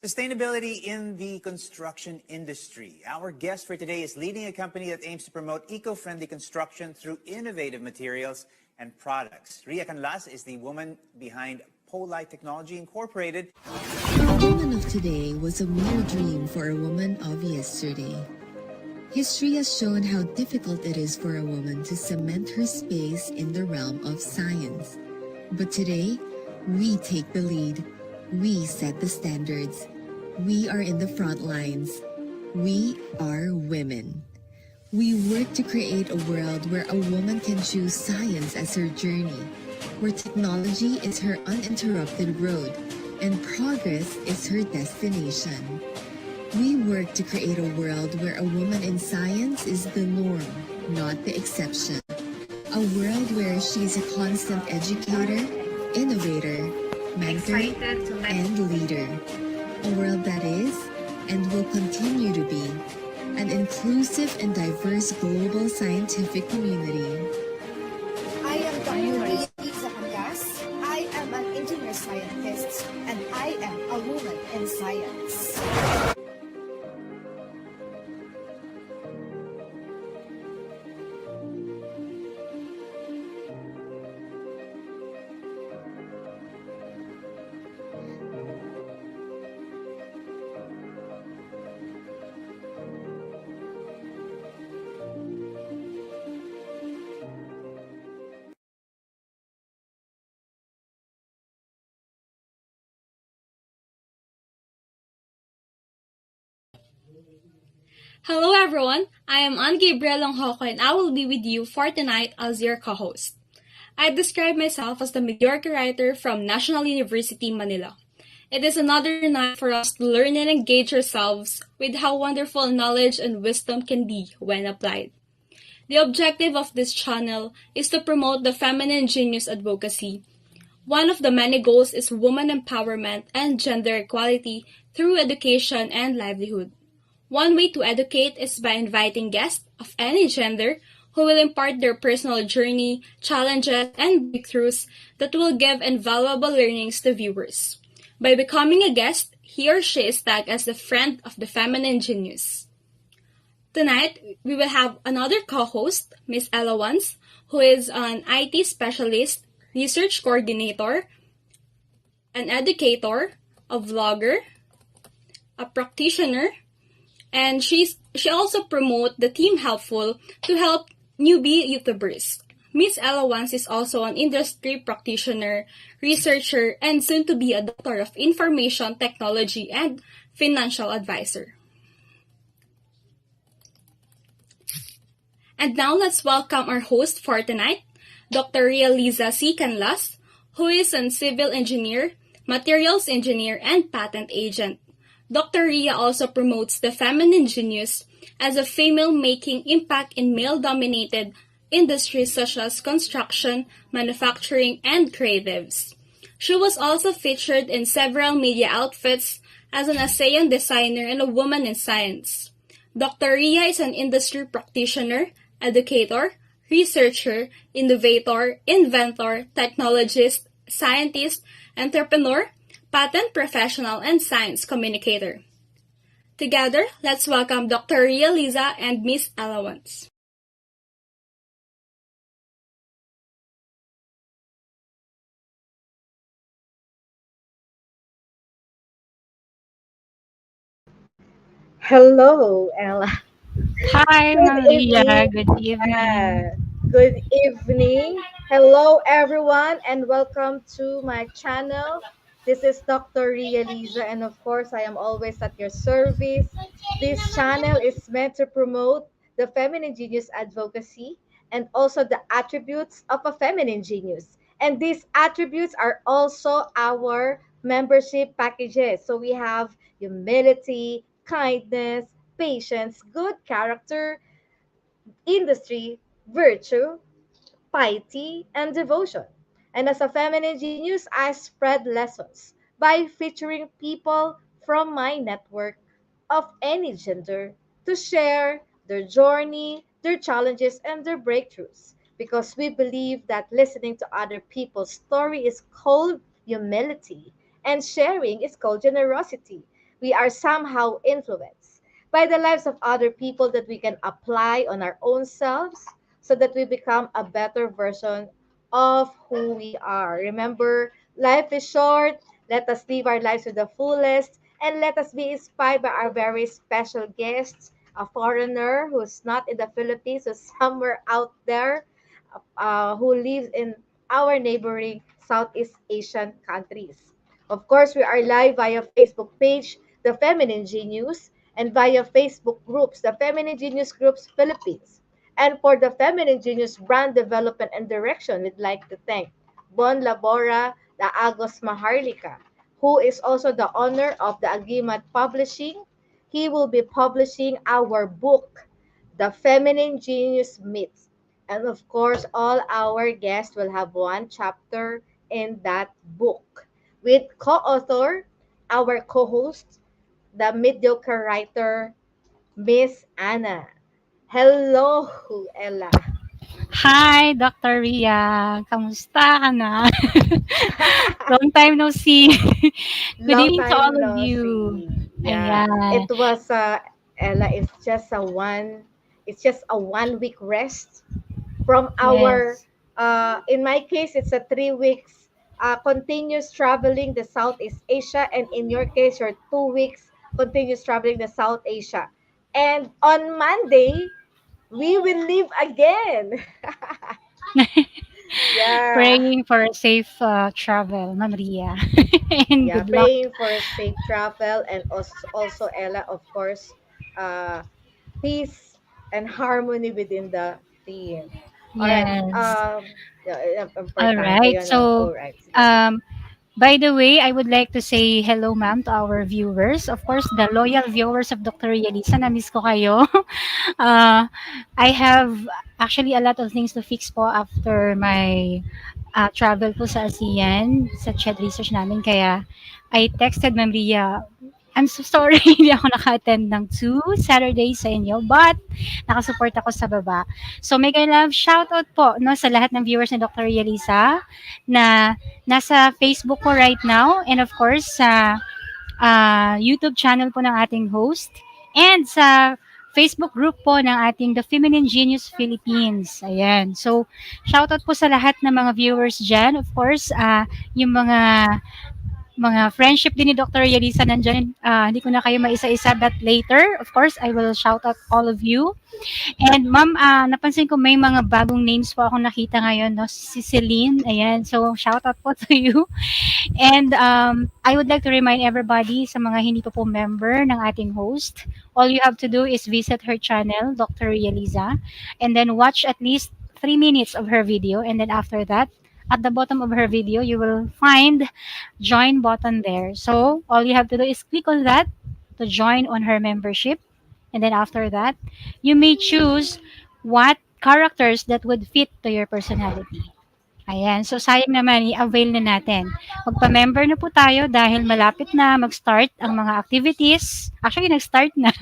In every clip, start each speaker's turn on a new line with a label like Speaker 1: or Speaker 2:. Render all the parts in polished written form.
Speaker 1: Sustainability in the construction industry. Our guest for today is leading a company that aims to promote eco-friendly construction through innovative materials and products. Ria Liza is the woman behind Teknologi Incorporated.
Speaker 2: The woman of today was a mere dream for a woman of yesterday. History has shown how difficult it is for a woman to cement her space in the realm of science. But today, we take the lead. We set the standards. We are in the front lines. We are women. We work to create a world where a woman can choose science as her journey, where technology is her uninterrupted road, and progress is her destination. We work to create a world where a woman in science is the norm, not the exception. A world where she is a constant educator, innovator, mentor, and leader. A world that is, and will continue to be, an inclusive and diverse global scientific community.
Speaker 3: I am Dr. Ria Liza. I am an engineer scientist, and I am a woman in science.
Speaker 4: Hello everyone, I am Ann Gabriel Longhoko and I will be with you for tonight as your co-host. I describe myself as the mediocre writer from National University, Manila. It is another night for us to learn and engage ourselves with how wonderful knowledge and wisdom can be when applied. The objective of this channel is to promote the feminine genius advocacy. One of the many goals is woman empowerment and gender equality through education and livelihood. One way to educate is by inviting guests of any gender who will impart their personal journey, challenges, and breakthroughs that will give invaluable learnings to viewers. By becoming a guest, he or she is tagged as the friend of the feminine genius. Tonight, we will have another co-host, Ms. Ella Wans, who is an IT specialist, research coordinator, an educator, a vlogger, a practitioner, and she also promotes the Team Helpful to help newbie YouTubers. Ms. Ella Wans is also an industry practitioner, researcher, and soon to be a doctor of information technology and financial advisor. And now let's welcome our host for tonight, Dr. Ria Liza C. Canlas, who is a civil engineer, materials engineer, and patent agent. Dr. Ria also promotes the feminine genius as a female making impact in male-dominated industries such as construction, manufacturing, and creatives. She was also featured in several media outfits as an ASEAN designer and a woman in science. Dr. Ria is an industry practitioner, educator, researcher, innovator, inventor, technologist, scientist, entrepreneur, patent professional, and science communicator. Together, let's welcome Dr. Ria Liza and Ms. Ella Wans.
Speaker 5: Hello, Ella.
Speaker 6: Hi,
Speaker 5: Good
Speaker 6: Maria.
Speaker 5: evening.
Speaker 6: Good evening.
Speaker 5: Good evening. Hello, everyone, and welcome to my channel. This is Dr. Ria Liza, and of course, I am always at your service. This channel is meant to promote the feminine genius advocacy and also the attributes of a feminine genius. And these attributes are also our membership packages. So we have humility, kindness, patience, good character, industry, virtue, piety, and devotion. And as a feminine genius, I spread lessons by featuring people from my network of any gender to share their journey, their challenges, and their breakthroughs. Because we believe that listening to other people's story is called humility, and sharing is called generosity. we are somehow influenced by the lives of other people that we can apply on our own selves so that we become a better version of who we are. Remember, life is short. Let us live our lives to the fullest and let us be inspired by our very special guests, a foreigner who's not in the Philippines, who's somewhere out there, who lives in our neighboring Southeast Asian countries. Of course, we are live via Facebook page, The Feminine Genius, and via Facebook groups, The Feminine Genius Groups Philippines. And for the Feminine Genius brand development and direction, we'd like to thank Bon Labora the Agos Maharlika, who is also the owner of the Agimat Publishing. He will be publishing our book, The Feminine Genius Myths. And of course, all our guests will have one chapter in that book with co-author, our co-host, the mediocre writer, Miss Anna. Hello, Ella.
Speaker 6: Hi, Dr. Ria. Kamusta ka na? Long time no see. Good
Speaker 5: Long
Speaker 6: evening to all
Speaker 5: time
Speaker 6: of
Speaker 5: no
Speaker 6: you.
Speaker 5: see. Yeah,
Speaker 6: Ayan.
Speaker 5: it was Ella. It's just a 1 week rest from our.
Speaker 6: Yes.
Speaker 5: In my case, it's a 3 weeks continuous traveling the Southeast Asia, and in your case, your 2 weeks continuous traveling the South Asia. And on Monday, we will leave again. Yeah.
Speaker 6: Praying for a safe travel, Ma'am Ria. And
Speaker 5: Yeah,
Speaker 6: good luck.
Speaker 5: praying for safe travel and also Ella, of course, uh, peace and harmony within the team. All right.
Speaker 6: Yes.
Speaker 5: Yeah,
Speaker 6: All
Speaker 5: importante
Speaker 6: right.
Speaker 5: yun, no?
Speaker 6: So,
Speaker 5: All right. Sige.
Speaker 6: um, by the way, I would like to say hello, ma'am, to our viewers. Of course, the loyal viewers of Dr. Yelisa, na-miss ko kayo. I have actually a lot of things to fix po after my travel po sa ASEAN, sa chat research namin. Kaya, I texted Ma'am Ria, I'm so sorry, hindi ako naka-attend ng 2 Saturdays sa inyo, but nakasupport ako sa baba. So, mega love shoutout po no, sa lahat ng viewers ni Dr. Yelisa na nasa Facebook ko right now and of course sa YouTube channel po ng ating host and sa Facebook group po ng ating The Feminine Genius Philippines. Ayan. So, shoutout po sa lahat ng mga viewers dyan. Of course, yung mga friendship din ni Dr. Yelisa nandyan. Hindi ko na kayo maisa-isa but later, of course, I will shout out all of you. And ma'am, napansin ko may mga bagong names po akong nakita ngayon, no? Si Celine, ayan. So, shout out po to you. And I would like to remind everybody sa mga hindi pa po member ng ating host, all you have to do is visit her channel, Dr. Ria Liza, and then watch at least 3 minutes of her video. And then after that, at the bottom of her video, you will find join button there. So all you have to do is click on that to join on her membership. And then after that, you may choose what characters that would fit to your personality. Ayan. So, sayang naman, i-avail na natin. Magpa-member na po tayo dahil malapit na mag-start ang mga activities. Actually, nag-start na.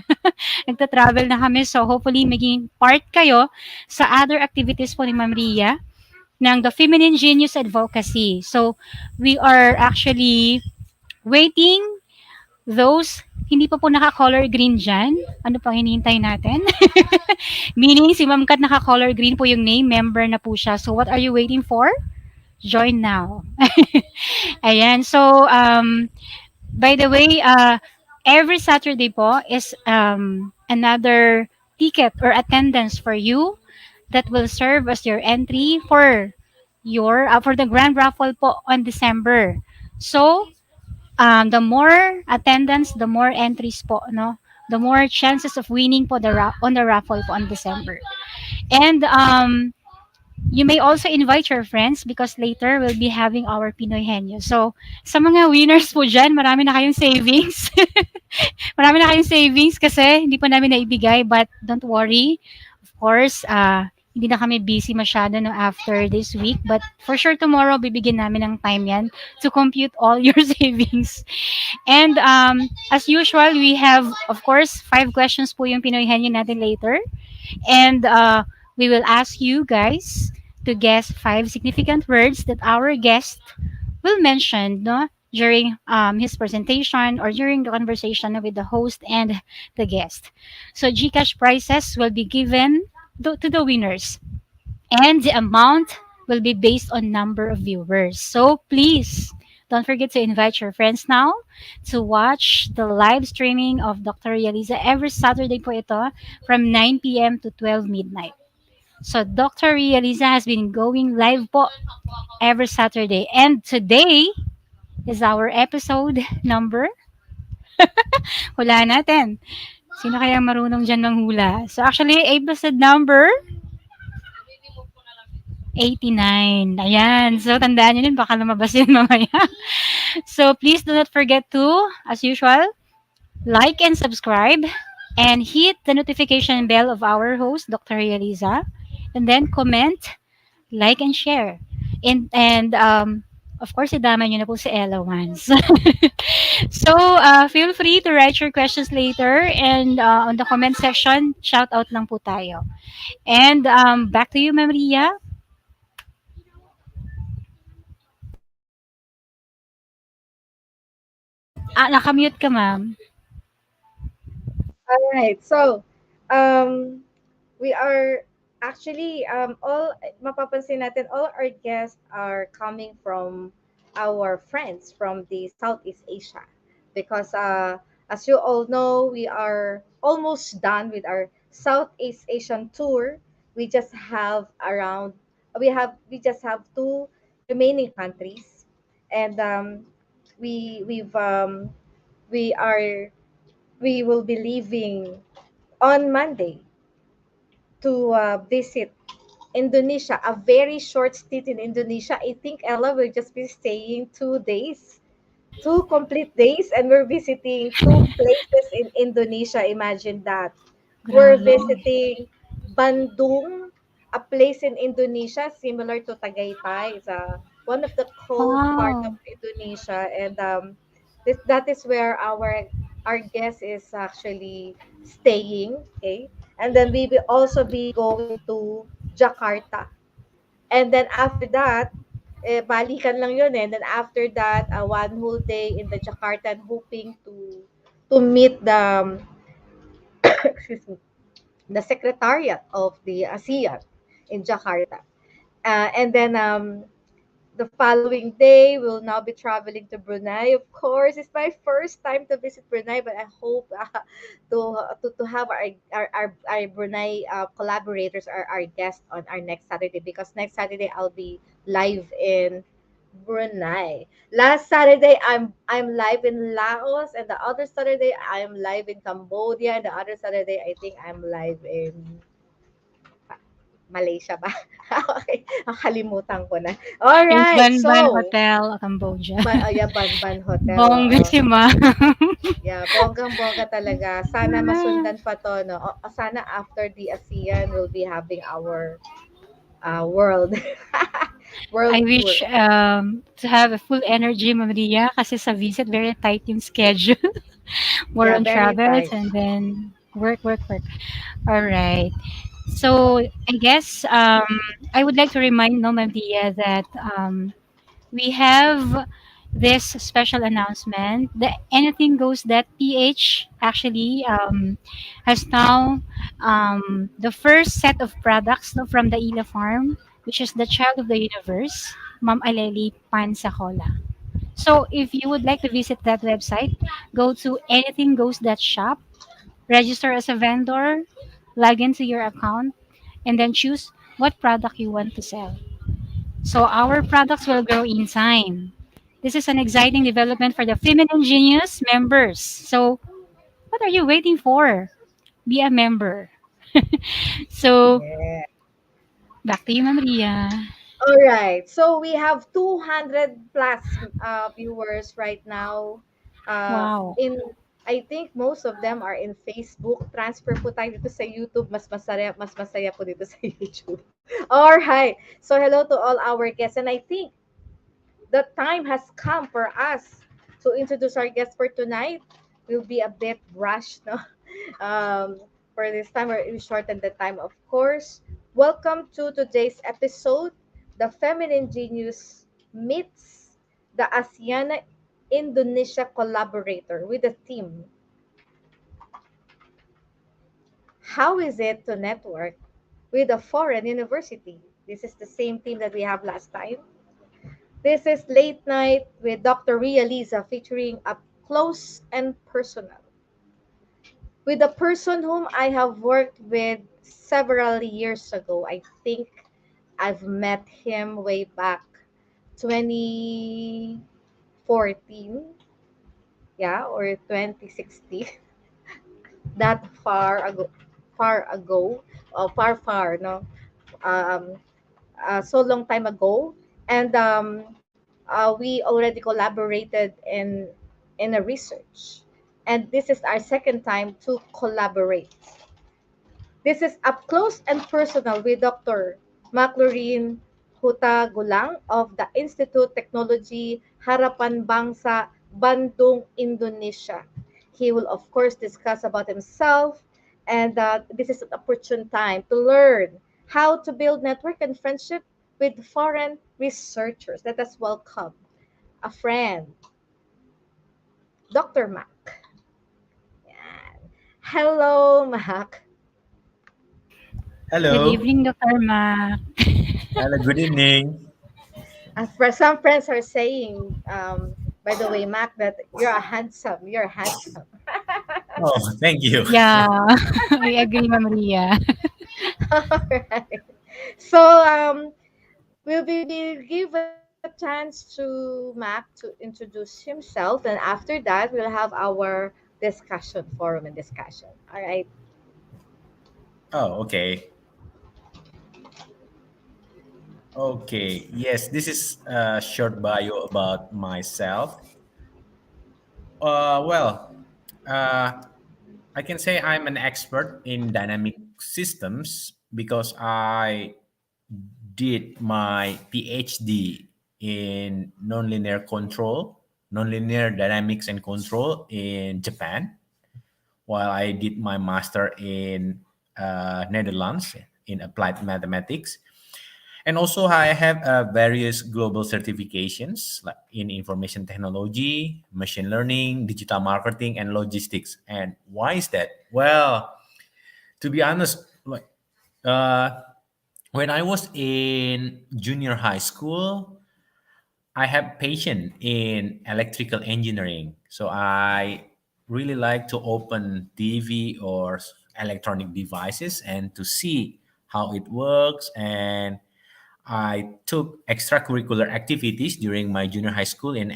Speaker 6: Nagta-travel na kami. So, hopefully, maging part kayo sa other activities po ni Ma'am Ria ng The Feminine Genius Advocacy. So, we are actually waiting those hindi pa po naka-color green dyan. Ano pang hinihintay natin? Meaning, si Ma'am Kat naka-color green po yung name, member na po siya. So, what are you waiting for? Join now. Ayan. So, by the way, every Saturday po is another ticket or attendance for you that will serve as your entry for your for the grand raffle po on December. So, the more attendance, the more entries po, no? The more chances of winning po on the raffle po on December. And you may also invite your friends because later we'll be having our Pinoy Henyo. So, sa mga winners po dyan, marami na kayong savings. Marami na kayong savings kasi hindi pa namin naibigay, but don't worry. Of course, hindi na kami busy masyado no after this week, but for sure tomorrow bibigyan namin ng time yan to compute all your savings. And as usual, we have, of course, 5 questions po yung Pinoy Henyo natin later. And we will ask you guys to guess 5 significant words that our guest will mention no, during his presentation or during the conversation with the host and the guest. So Gcash prizes will be given to the winners, and the amount will be based on number of viewers. So please don't forget to invite your friends now to watch the live streaming of Dr. Realiza every Saturday po ito from 9 p.m. to 12 midnight. So Dr. Realiza has been going live po every Saturday. And today is our episode number. Hula natin. Sino kaya marunong dyan manghula? So actually, episode number 89. Ayan. So, tandaan nyo din, baka lumabas yun mamaya. So, please do not forget to, as usual, like and subscribe and hit the notification bell of our host, Dr. Realiza. And then comment, like, and share. And of course, idama nyo na po si Ella once. So, feel free to write your questions later and on the comment section, shout out lang po tayo. And back to you, Ma'am Ria. Nakamute ka, ma'am.
Speaker 5: All right. So, um, we are actually all mapapansin natin all our guests are coming from our friends from the Southeast Asia because as you all know, we are almost done with our Southeast Asian tour. We just have around we just have two remaining countries, and we've we are we will be leaving on Monday to visit Indonesia, a very short stint in Indonesia. I think Ella will just be staying 2 days, 2 complete days, and we're visiting two places in Indonesia. Imagine that. We're
Speaker 6: Grabe.
Speaker 5: visiting Bandung, a place in Indonesia similar to Tagaytay. It's one of the cold part of
Speaker 6: Wow.
Speaker 5: Indonesia, and that is where our guest is actually staying. Okay, and then we will also be going to Jakarta, and then after that, balikan lang yun eh. And then after that, one whole day in the Jakarta and hoping to meet the excuse me, the secretariat of the ASEAN in Jakarta. And then the following day, we'll now be traveling to Brunei. Of course, it's my first time to visit Brunei, but I hope to have our Brunei collaborators, our guests on our next Saturday, because next Saturday I'll be live in Brunei. Last Saturday I'm live in Laos, and the other Saturday I'm live in Cambodia, and the other Saturday I think I'm live in Malaysia ba? Okay, nakalimutan ko na. All
Speaker 6: In
Speaker 5: right,
Speaker 6: Banban
Speaker 5: so
Speaker 6: Hotel, Cambodia.
Speaker 5: yeah, Banban Hotel,
Speaker 6: Bongga
Speaker 5: oo.
Speaker 6: si ma'am.
Speaker 5: Yeah, bonggang-bongga talaga. Sana masundan pa 'to 'no. Sana after the ASEAN, we'll be having our world
Speaker 6: I
Speaker 5: world
Speaker 6: wish
Speaker 5: tour.
Speaker 6: to have a full energy, Ma'am Ria, kasi sa visit, very tight yung schedule. More
Speaker 5: Yeah,
Speaker 6: on
Speaker 5: very
Speaker 6: travels
Speaker 5: tight.
Speaker 6: and then work, work, work. All right. So I guess I would like to remind no, Ma'am Ria, that we have this special announcement. The Anything Goes That PH actually has now the first set of products no, from the Ila Farm, which is the Child of the Universe, Ma'am Aleli Pansacola. So if you would like to visit that website, go to Anything Goes That shop, register as a vendor, log into your account, and then choose what product you want to sell. So our products will grow in time. This is an exciting development for the Feminine Genius members. So what are you waiting for? Be a member. So
Speaker 5: Yeah.
Speaker 6: back to you, Ma'am Ria.
Speaker 5: All right. So we have 200 plus viewers right now.
Speaker 6: Wow.
Speaker 5: In I think most of them are in Facebook. Transfer po tayo dito sa YouTube. Mas masaya po dito sa YouTube. All right. So hello to all our guests, and I think the time has come for us to introduce our guest for tonight. We'll be a bit rushed, no? For this time, we shorten the time, of course. Welcome to today's episode. The Feminine Genius meets the ASEAN. Indonesia Collaborator with the theme, How is it to network with a foreign university? This is the same theme that we have last time. This is Late Night with Dr. Ria Liza featuring Up Close and Personal with a person whom I have worked with several years ago. I think I've met him way back 2014, yeah, or 2016. That far, no, um, so long time ago, and we already collaborated in a research, and this is our second time to collaborate. This is up close and personal with Dr. Maclaurin Hutagulang of the Institut Teknologi Harapan Bangsa, Bandung, Indonesia. He will, of course, discuss about himself, and this is an opportune time to learn how to build network and friendship with foreign researchers. Let us welcome a friend, Dr. Mac. Yan. Hello, Mac.
Speaker 6: Good
Speaker 7: Hello.
Speaker 6: evening, Dr. Ma.
Speaker 7: Hello. Good evening.
Speaker 5: Some friends are saying, by the way, Mac, that you're a handsome. You're handsome.
Speaker 7: Oh, thank you.
Speaker 6: Yeah, I agree, Ma'am Ria.
Speaker 5: All right. So we'll give a chance to Mac to introduce himself, and after that, we'll have our discussion forum and discussion. All right.
Speaker 7: Oh, okay. Okay. Yes, this is a short bio about myself. Well, uh, I can say I'm an expert in dynamic systems because I did my PhD in nonlinear dynamics and control in Japan, while I did my master in Netherlands in applied mathematics. And also, I have various global certifications like in information technology, machine learning, digital marketing, and logistics. And why is that? Well, to be honest, like uh, when I was in junior high school, I have passion in electrical engineering. So I really like to open TV or electronic devices and to see how it works. And I took extracurricular activities during my junior high school in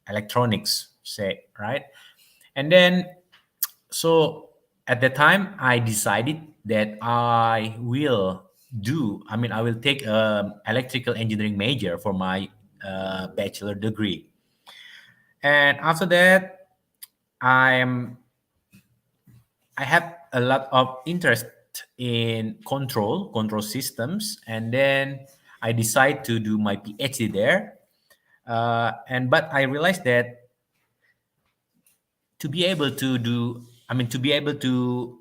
Speaker 7: electronics, say, right? And then, so at the time, I decided that I will take electrical engineering major for my bachelor degree. And after that, I'm I have a lot of interest in control systems, and then I decide to do my PhD there. And but I realized that to be able to do, to be able to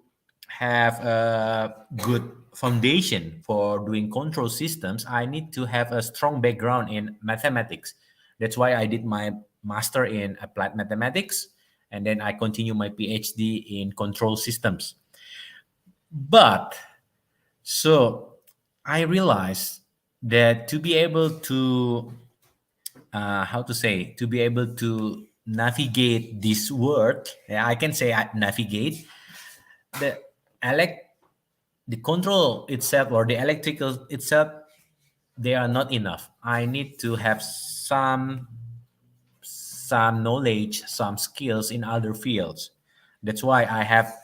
Speaker 7: have a good foundation for doing control systems, I need to have a strong background in mathematics. That's why I did my master in applied mathematics, and then I continue my PhD in control systems. But so I realized that to be able to, how to say, to be able to navigate this world, yeah, I can say I navigate the elect the control itself or the electrical itself. They are not enough. I need to have some knowledge, some skills in other fields. That's why I have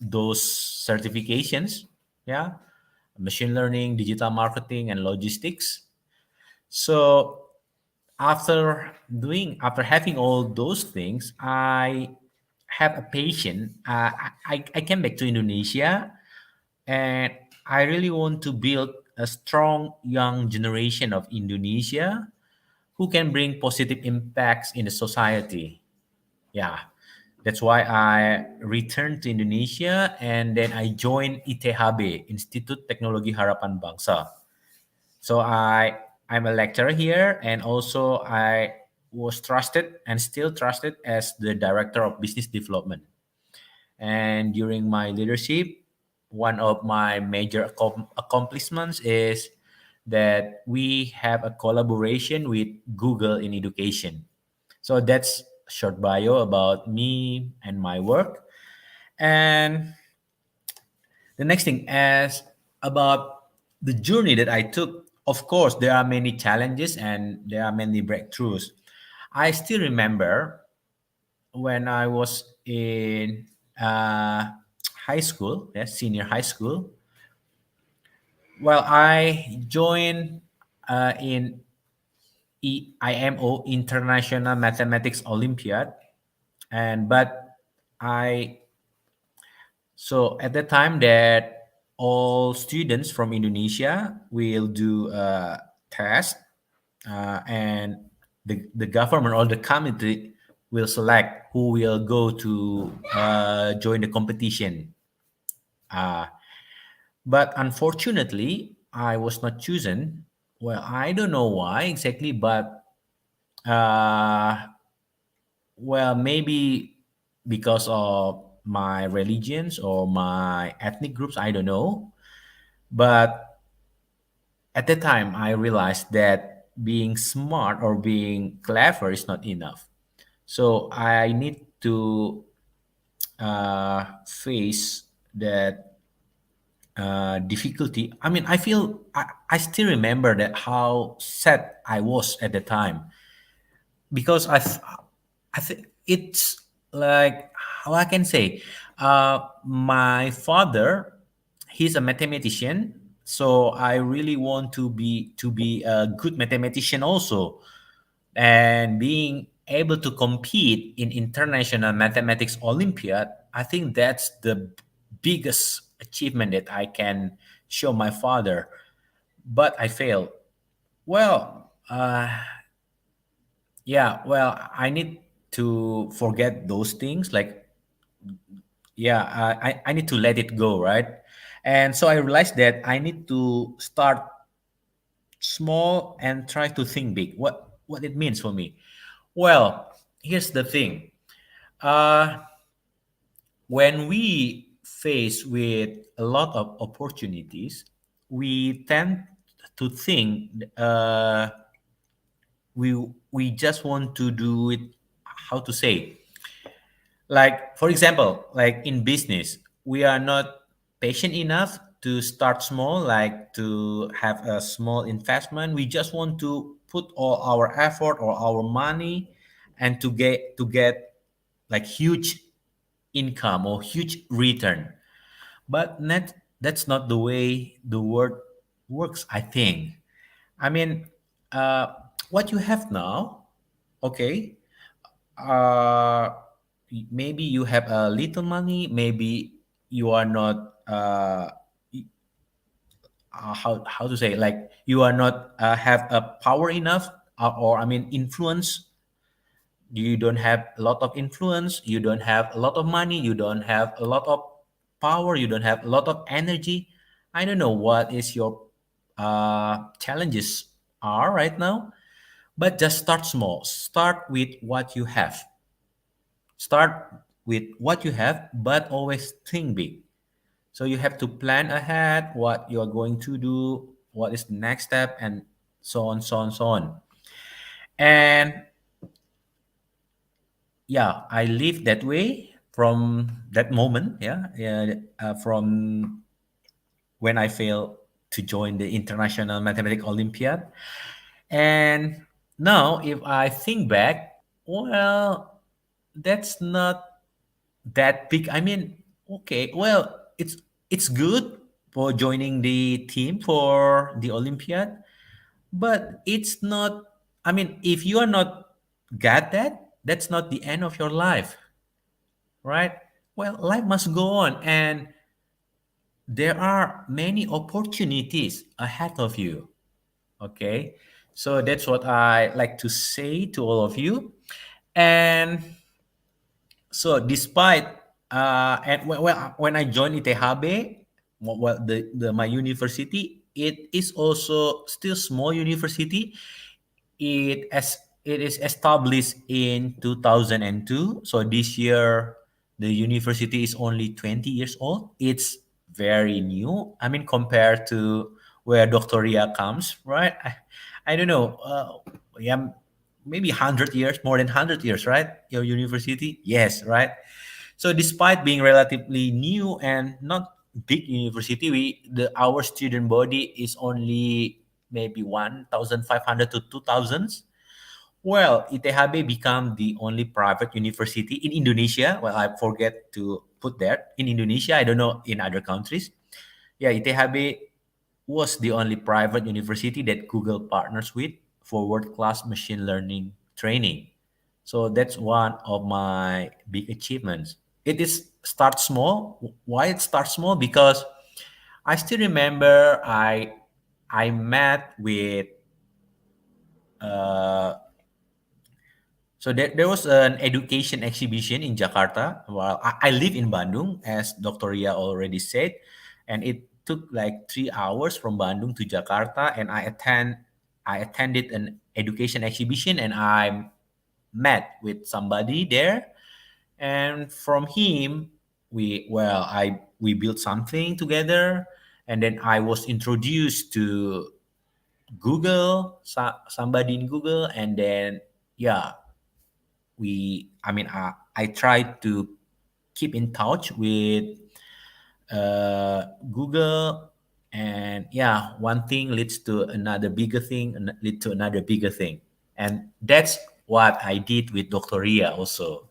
Speaker 7: those certifications. Yeah, machine learning, digital marketing, and logistics. So after having all those things, I have a passion. I came back to Indonesia, and I really want to build a strong young generation of Indonesia who can bring positive impacts in the society. Yeah, that's why I returned to Indonesia, and then I joined ITHB, Institut Teknologi Harapan Bangsa. So I'm a lecturer here, and also I was trusted and still trusted as the director of business development. And during my leadership, one of my major accomplishments is that we have a collaboration with Google in education. So that's a short bio about me and my work. And the next thing is about the journey that I took. Of course, there are many challenges and there are many breakthroughs. I still remember when I was in high school, yes, senior high school. Well, I joined in IMO International Mathematics Olympiad, and but I so at the time that all students from Indonesia will do a test, and the government or the committee will select who will go to join the competition. Uh, but unfortunately, I was not chosen. Well, I don't know why exactly, but uh, well, maybe because of my religions or my ethnic groups, I don't know. But at the time, I realized that being smart or being clever is not enough. So I need to face that difficulty. I mean, I still remember that how sad I was at the time because I think it's like how I can say, my father, he's a mathematician, so I really want to be a good mathematician also, and being able to compete in international mathematics olympiad. I think that's the biggest achievement that I can show my father, but I failed. Well, yeah, well, I need to forget those things. Like, yeah, I need to let it go, right? And so I realized that I need to start small and try to think big. What it means for me? Well, here's the thing. Uh, when we face with a lot of opportunities, we tend to think we we just want to do it. How to say? Like, for example, like in business, we are not patient enough to start small, like to have a small investment. We just want to put all our effort or our money and to get like huge income or huge return. But that's not the way the world works, I think. I mean, uh, what you have now, okay, uh, maybe you have a little money, maybe you are not how to say, like you are not have a power enough, or I mean influence. You don't have a lot of influence, you don't have a lot of money, you don't have a lot of power, you don't have a lot of energy. I don't know what is your challenges are right now, but just start small. Start with what you have. Start with what you have, but always think big. So you have to plan ahead what you are going to do, what is the next step, and so on, so on, so on. And yeah, I live that way from that moment. Yeah, yeah, from when I failed to join the International Mathematics Olympiad. And now, if I think back, well, that's not that big. I mean, okay, well, it's good for joining the team for the Olympiad, but it's not. I mean, if you are not got that, that's not the end of your life, right? Well, life must go on, and there are many opportunities ahead of you. Okay, so that's what I like to say to all of you. And so despite and when I joined ITHB, well, the my university, it is also still small university. It as it is established in 2002. So this year, the university is only 20 years old. It's very new. I mean, compared to where Dr. Ria comes, right? I don't know. Yeah, maybe 100 years, more than 100 years, right? Your university? Yes, right? So despite being relatively new and not big university, our student body is only maybe 1,500 to 2,000. Well, ITHB became the only private university in Indonesia. Well, I forget to put that in Indonesia. I don't know in other countries. Yeah, ITHB was the only private university that Google partners with for world-class machine learning training. So that's one of my big achievements. It is start small. Why it starts small? Because I still remember I met with uh, so there was an education exhibition in Jakarta. Well, I live in Bandung, as Dr. Ria already said, and it took like 3 hours from Bandung to Jakarta, and I attended an education exhibition, and I met with somebody there, and from him we built something together, and then I was introduced to Google, somebody in Google, and then yeah, I tried to keep in touch with Google, and yeah, one thing leads to another bigger thing, and lead to another bigger thing, and that's what I did with Dr. Ria also.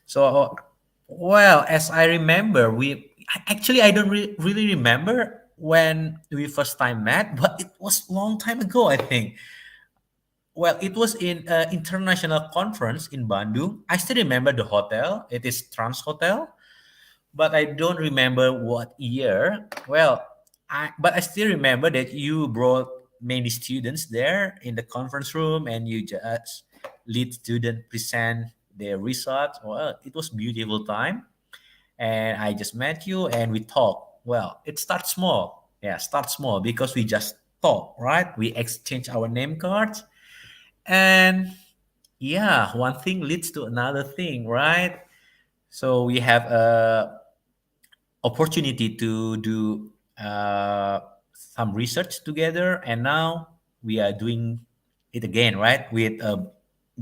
Speaker 7: So, well, as I remember, I don't really remember when we first time met, but it was long time ago, I think. Well, it was in an international conference in Bandung. I still remember the hotel. It is Trans Hotel, but I don't remember what year. Well, I still remember that you brought many students there in the conference room, and you just lead student present their results. Well, it was beautiful time, and I just met you and we talked. Well, it starts small. Yeah, start small because we just talk, right? We exchange our name cards, and yeah, one thing leads to another thing, right? So we have a opportunity to do some research together, and now we are doing it again, right? With a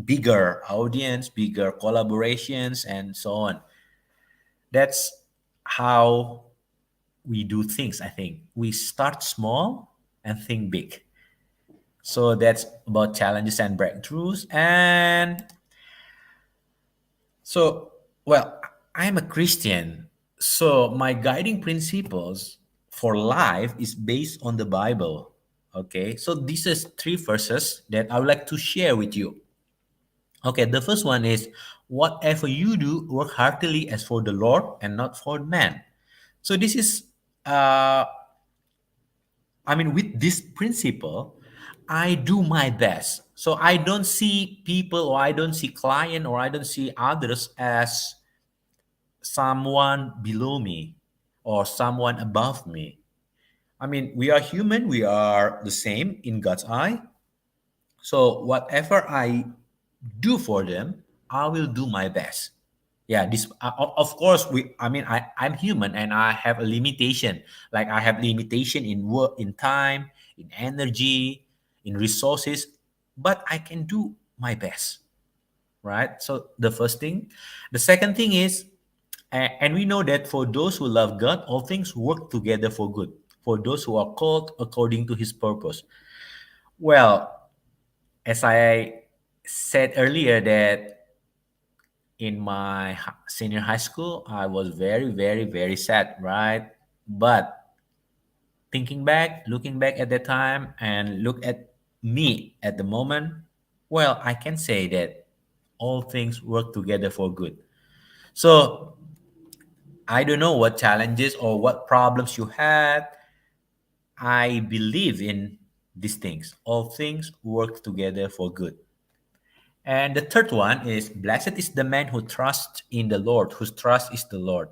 Speaker 7: bigger audience, bigger collaborations, and so on. That's how we do things. I think we start small and think big. So that's about challenges and breakthroughs. And so, well, I'm a Christian. So my guiding principles for life is based on the Bible. Okay. So these are three verses that I would like to share with you. Okay. The first one is, whatever you do, work heartily as for the Lord and not for man. So this is, uh, with this principle, I do my best. So I don't see people, or I don't see client, or I don't see others as someone below me or someone above me. We are human, we are the same in God's eye. So whatever I do for them, I will do my best. Yeah, this of course I'm human and I have a limitation. Like I have limitation in work, in time, in energy, in resources, but I can do my best, right? So the first thing. The second thing is, and we know that for those who love God, all things work together for good, for those who are called according to his purpose. Well, as I said earlier, that in my senior high school, I was very, very, very sad, right? But looking back at that time and look at me at the moment, well, I can say that all things work together for good. So I don't know what challenges or what problems you had. I believe in these things. All things work together for good. And the third one is, blessed is the man who trusts in the Lord, whose trust is the Lord.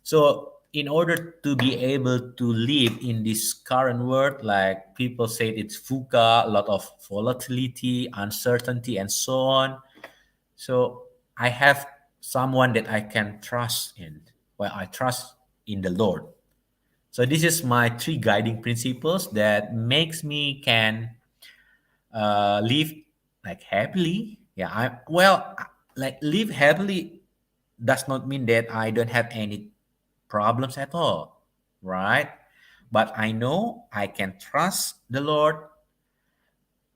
Speaker 7: So in order to be able to live in this current world, like people say it's VUCA, a lot of volatility, uncertainty, and so on. So I have someone that I can trust in. Well, I trust in the Lord. So this is my three guiding principles that makes me can live like happily. Yeah, like live happily does not mean that I don't have any problems at all, right? But I know I can trust the Lord.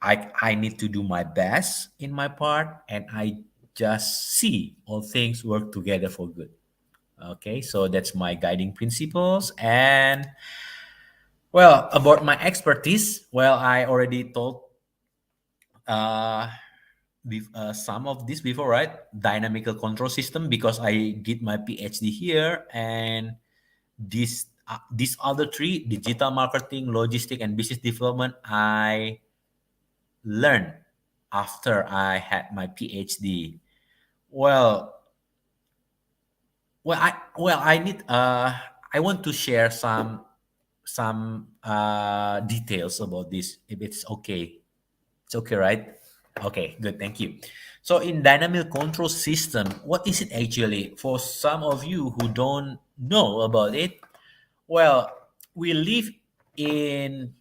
Speaker 7: I need to do my best in my part, and I just see all things work together for good. Okay, so that's my guiding principles. And well, about my expertise, well, I already told uh, some of this before, right? Dynamical control system, because I did my PhD here, and these other three: digital marketing, logistic, and business development, I learned after I had my PhD. Well, I need I want to share some details about this, if it's okay. It's okay, right? Okay, good. Thank you. So, in dynamic control system, what is it actually? For some of you who don't know about it, well, we live in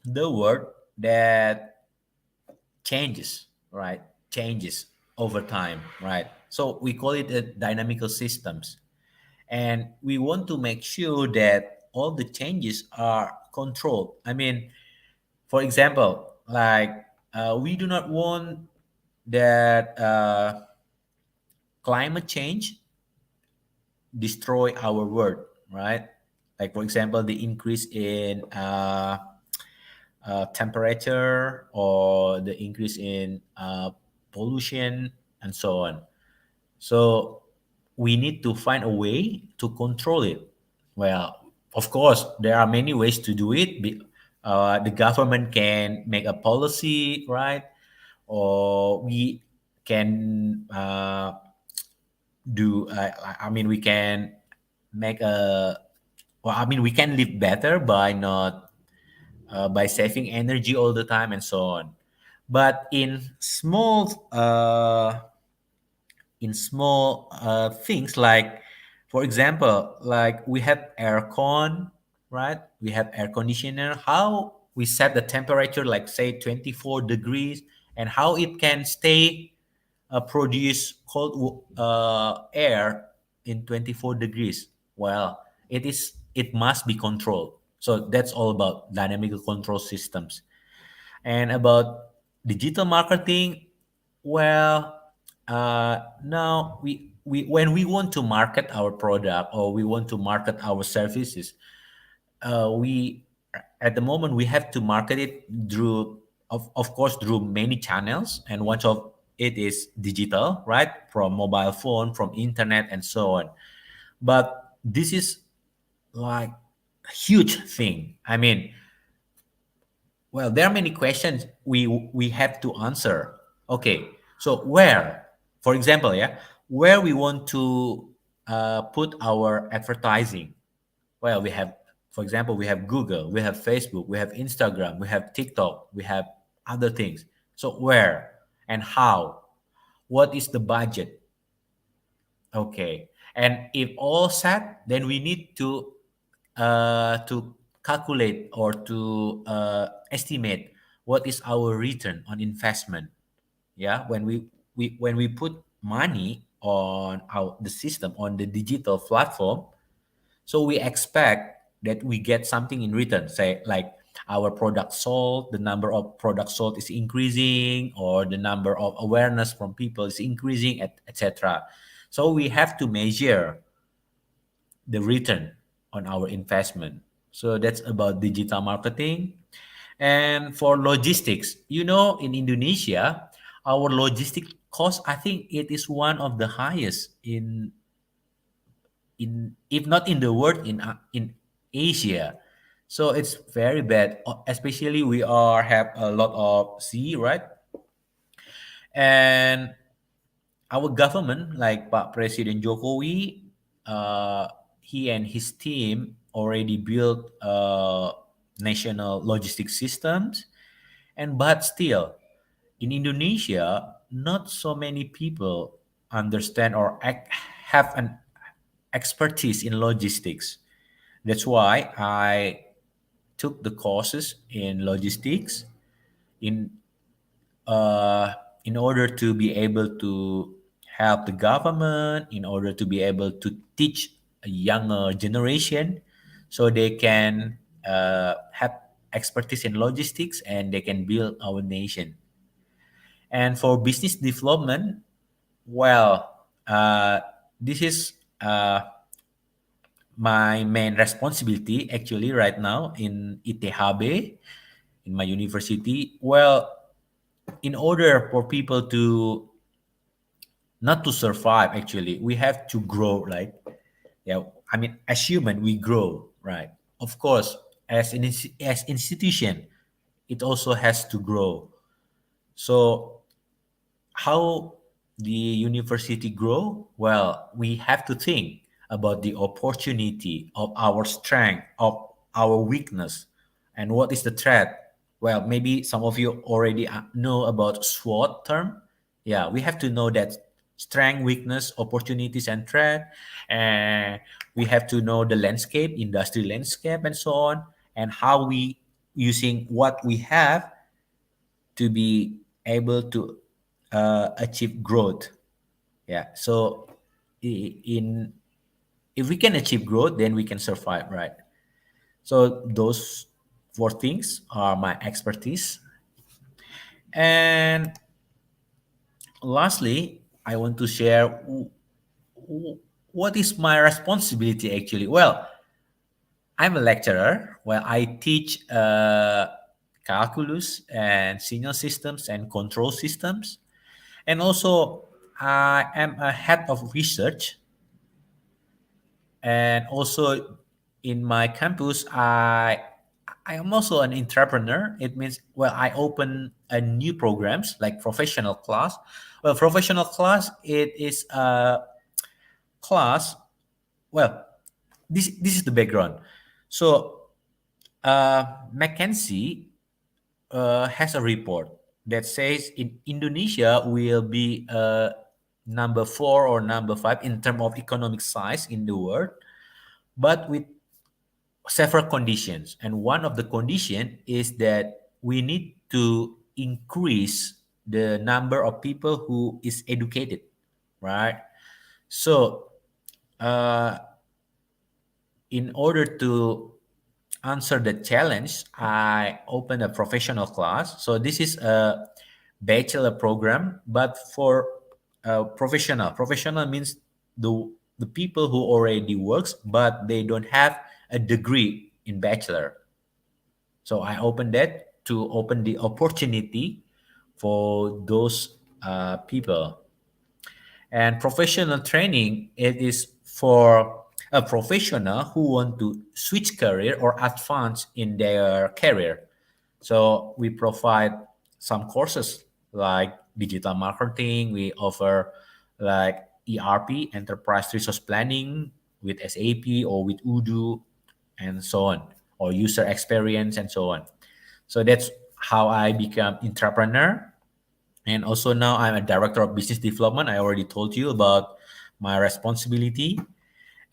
Speaker 7: the world that changes, right? Changes over time, right? So we call it a dynamical systems, and we want to make sure that all the changes are controlled. I mean, for example, like we do not want that climate change destroy our world, right? Like for example, the increase in temperature, or the increase in pollution, and so on. So we need to find a way to control it. Well, of course, there are many ways to do it. The government can make a policy, right? Or we can do. I mean, we can make a. Well, I mean, we can live better by not by saving energy all the time and so on. But in small things, like for example, like we have aircon, right? We have air conditioner. How we set the temperature, like say 24 degrees, and how it can stay produce cold air in 24 degrees. Well, it must be controlled. So that's all about dynamic control systems. And about digital marketing, well, now we when we want to market our product, or we want to market our services, we at the moment we have to market it through, of course, through many channels, and one of it is digital, right? From mobile phone, from internet, and so on. But this is like a huge thing. I mean, well, there are many questions we have to answer. Okay, so where, for example, yeah, where we want to put our advertising? Well, we have, for example, we have Google, we have Facebook, we have Instagram, we have TikTok, we have other things. So where and how? What is the budget? Okay, and if all set, then we need to calculate, or to estimate what is our return on investment. Yeah, when we put money on the system, on the digital platform, so we expect that we get something in return. Say like our product sold, the number of products sold is increasing, or the number of awareness from people is increasing, etc. So we have to measure the return on our investment. So that's about digital marketing. And for logistics, in Indonesia, our logistic cost, I think it is one of the highest in if not in the world, in Asia. So it's very bad, especially we are have a lot of sea, right? And our government, like Pak Presiden Jokowi, uh, he and his team already built national logistics systems, and but still, in Indonesia, not so many people understand or have an expertise in logistics. That's why I took the courses in logistics in uh, in order to be able to help the government, in order to be able to teach a younger generation, so they can have expertise in logistics and they can build our nation. And for business development, well, this is my main responsibility actually right now in ITHB, in my university. Well, in order for people to not to survive, actually, we have to grow, right? Yeah, I mean, as human, we grow, right? Of course, as an as institution, it also has to grow. So how the university grow? Well, we have to think about the opportunity of our strength, of our weakness, and what is the threat. Well, maybe some of you already know about SWOT term. Yeah, we have to know that strength, weakness, opportunities, and threat. And we have to know the landscape, industry landscape, and so on, and how we using what we have to be able to achieve growth. Yeah. So in if we can achieve growth, then we can survive, right? So those four things are my expertise. And lastly, I want to share what is my responsibility actually. Well, I'm a lecturer. Well, I teach calculus and signal systems and control systems. And also, I am a head of research. And also, in my campus, I am also an entrepreneur. It means, well, I open a new programs like professional class. Well, professional class, it is a class. Well, this is the background. So, McKinsey has a report that says in Indonesia will be number 4 or number 5 in terms of economic size in the world, but with several conditions. And one of the condition is that we need to increase the number of people who is educated, right? So, uh, in order to answer the challenge, I opened a professional class. So this is a bachelor program, but for professional. Professional means the people who already works, but they don't have a degree in bachelor. So I opened that to open the opportunity for those people. And professional training, it is for a professional who want to switch career or advance in their career. So we provide some courses like digital marketing. We offer like ERP, enterprise resource planning with SAP or with Udo and so on, or user experience and so on. So that's how I become entrepreneur. And also now I'm a director of business development. I already told you about my responsibility.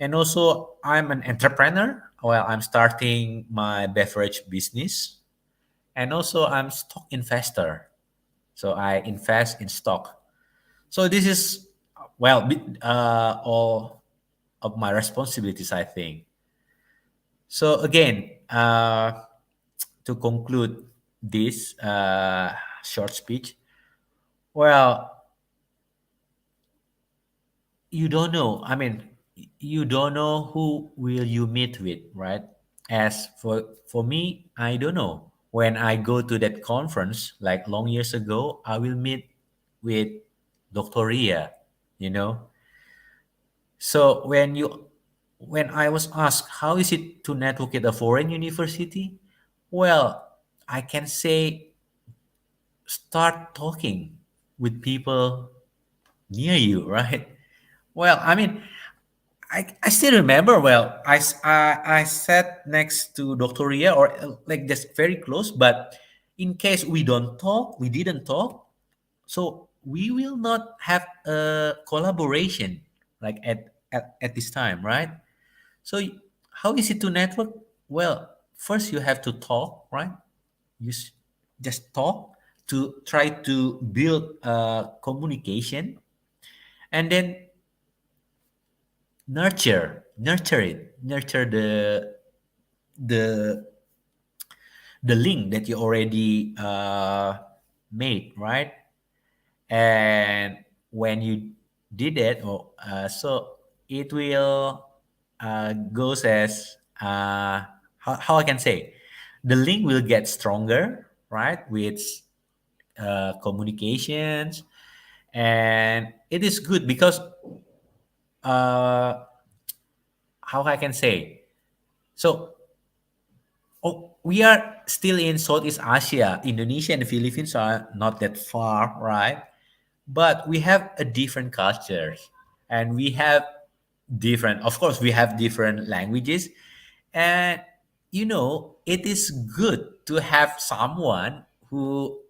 Speaker 7: And also I'm an entrepreneur. Well, I'm starting my beverage business. And also I'm stock investor. So I invest in stock. So this is all of my responsibilities, I think. So again, to conclude this short speech, well, you don't know. I mean, you don't know who will you meet with, right? As for me, I don't know. When I go to that conference like long years ago, I will meet with Dr. Ria, you know. So when I was asked how is it to network at a foreign university, well, I can say start talking with people near you, right? Well, I mean, I still remember well. I sat next to Dr. Ria, or like just very close. But in case we didn't talk, so we will not have a collaboration like at this time, right? So how is it to network? Well, first you have to talk, right? You just talk to try to build communication, and then nurture the the link that you already made, right? And when you did it, so it will goes as how I can say, the link will get stronger, right? With communications, and it is good because uh, how I can say, so we are still in Southeast Asia. Indonesia and the Philippines are not that far, right? But we have a different cultures, and we have different, of course we have different languages. And it is good to have someone who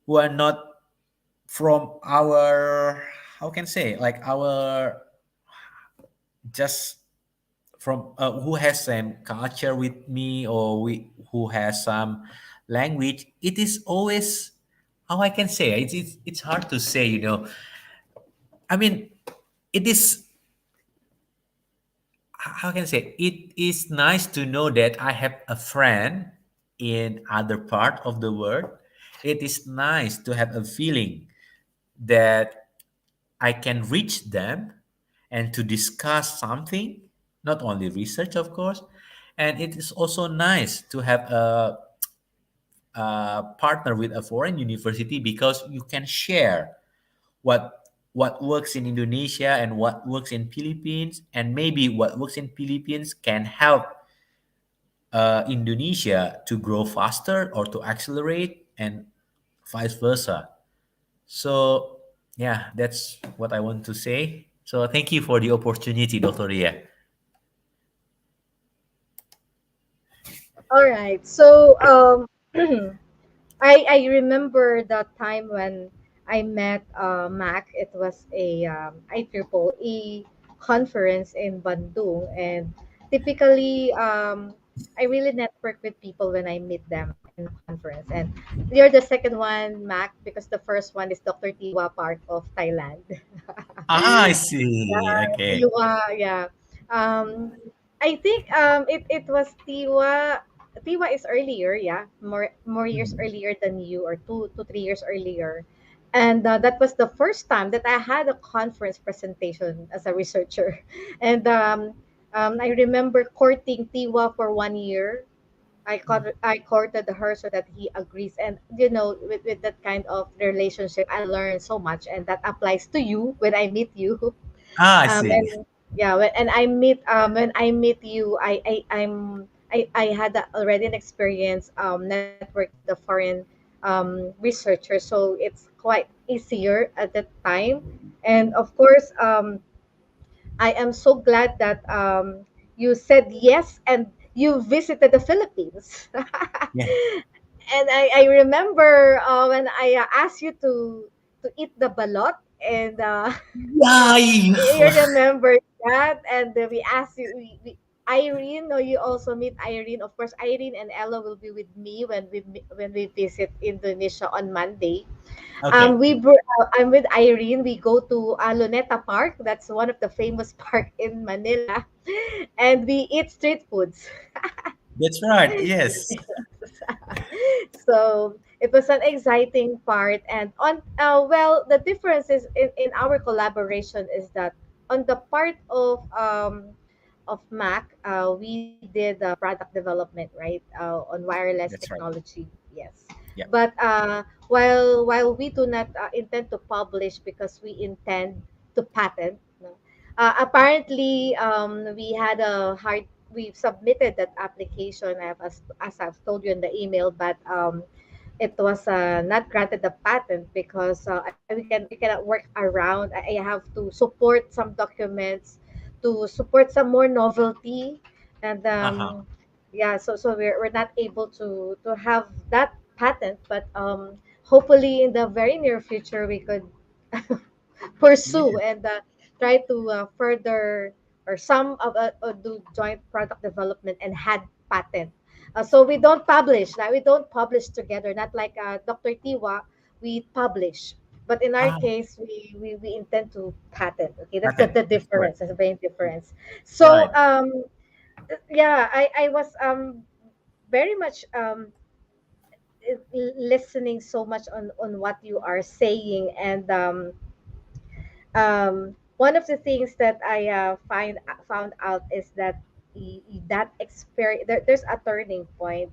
Speaker 7: are not from our, how can I say, like our, just from who has same culture with me, or who has some language. It is always, how I can say, it's hard to say, I mean, it is, how can I say, it is nice to know that I have a friend in other part of the world. It is nice to have a feeling that I can reach them and to discuss something, not only research, of course. And it is also nice to have a partner with a foreign university, because you can share what works in Indonesia and what works in Philippines, and maybe what works in Philippines can help Indonesia to grow faster or to accelerate, and vice versa. So yeah, that's what I want to say. So thank you for the opportunity, Dr. Ria.
Speaker 5: All right. So I remember the time when I met Mac. It was a IEEE conference in Bandung, and typically I really network with people when I meet them in a conference. And you're the second one, Mac, because the first one is Dr. Tiwa, part of Thailand.
Speaker 7: Ah, I see. Okay.
Speaker 5: Tiwa, yeah. Um, I think it was Tiwa. Tiwa is earlier, yeah, more years
Speaker 7: Mhm.
Speaker 5: earlier than you, or 2 to 3 years earlier, and that was the first time that I had a conference presentation as a researcher, and I remember courting Tiwa for 1 year. I courted her so that he agrees, and with that kind of relationship, I learned so much, and that applies to you when I meet you.
Speaker 7: Ah, I see.
Speaker 5: And yeah, when I meet you, I had already an experience networking with the foreign researcher, so it's quite easier at that time. And of course, I am so glad that you said yes and you visited the Philippines.
Speaker 7: Yeah.
Speaker 5: And I remember when I asked you to eat the balot, and
Speaker 7: Yeah.
Speaker 5: you remember that, and we asked you, Irene, no, you also meet Irene. Of course, Irene and Ella will be with me when we visit Indonesia on Monday.
Speaker 7: Okay.
Speaker 5: I'm with Irene. We go to Luneta Park. That's one of the famous park in Manila, and we eat street foods.
Speaker 7: That's right. Yes.
Speaker 5: So it was an exciting part. And on well, the difference is in our collaboration is that on the part of Mac, we did product development, right, on wireless
Speaker 7: That's right.
Speaker 5: technology. Yes,
Speaker 7: Yeah.
Speaker 5: but while we do not intend to publish because we intend to patent, no? Apparently, we had a hard. We've submitted that application, as I've told you in the email, but it was not granted the patent because we cannot work around. I have to support some documents to support some more novelty, and
Speaker 7: Uh-huh.
Speaker 5: yeah, so we're not able to have that patent, but hopefully in the very near future we could pursue
Speaker 7: Yeah.
Speaker 5: and try to further or some of do joint product development and had patent. So we don't publish, like we don't publish together, not like Dr. Tiwa, we publish. But in our
Speaker 7: Ah,
Speaker 5: case, we intend to patent. Okay, that's
Speaker 7: patent.
Speaker 5: the
Speaker 7: That's correct.
Speaker 5: difference. That's the main difference. So
Speaker 7: Right.
Speaker 5: yeah, I was very much listening so much on what you are saying, and one of the things that I found out is that that experience there's a turning point,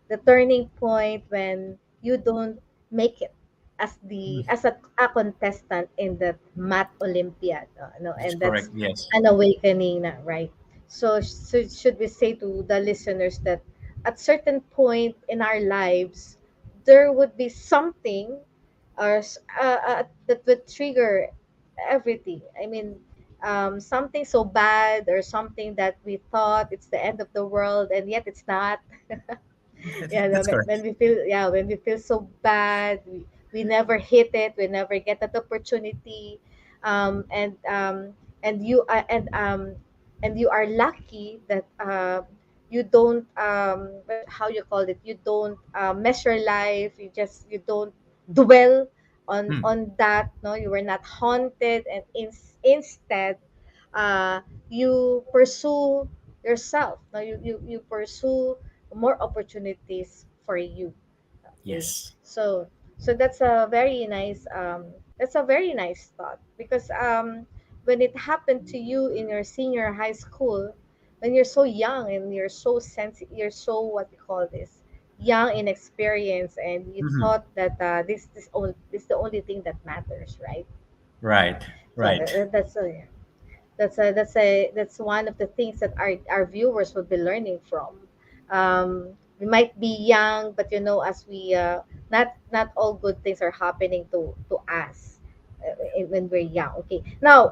Speaker 5: the turning point when you don't make it as the
Speaker 7: Mhm.
Speaker 5: a contestant in the math olympiad, no,
Speaker 7: That's
Speaker 5: and
Speaker 7: correct.
Speaker 5: that's
Speaker 7: Yes.
Speaker 5: an awakening na, right? So should we say to the listeners that at certain point in our lives there would be something or that would trigger everything. I mean, something so bad or something that we thought it's the end of the world and yet it's not. Yeah,
Speaker 7: That's
Speaker 5: when
Speaker 7: correct.
Speaker 5: we feel, yeah, when we feel so bad, we never hit it, we never get that opportunity, um, and um, and you and you are lucky that you don't how you call it, you don't measure life, you don't dwell
Speaker 7: Hmm.
Speaker 5: on that, no, you were not haunted, and instead uh, you pursue yourself, no, you pursue more opportunities for you. Okay,
Speaker 7: Yes.
Speaker 5: so that's a very nice thought, because when it happened to you in your senior high school, when you're so young and you're so sensitive, you're so, what you call this, young in experience, and you
Speaker 7: Hmm.
Speaker 5: thought that this the only thing that matters, right?
Speaker 7: Right.
Speaker 5: So
Speaker 7: Right.
Speaker 5: that's one of the things that our viewers will be learning from. We might be young, but as we not all good things are happening to us when we're young. Okay, now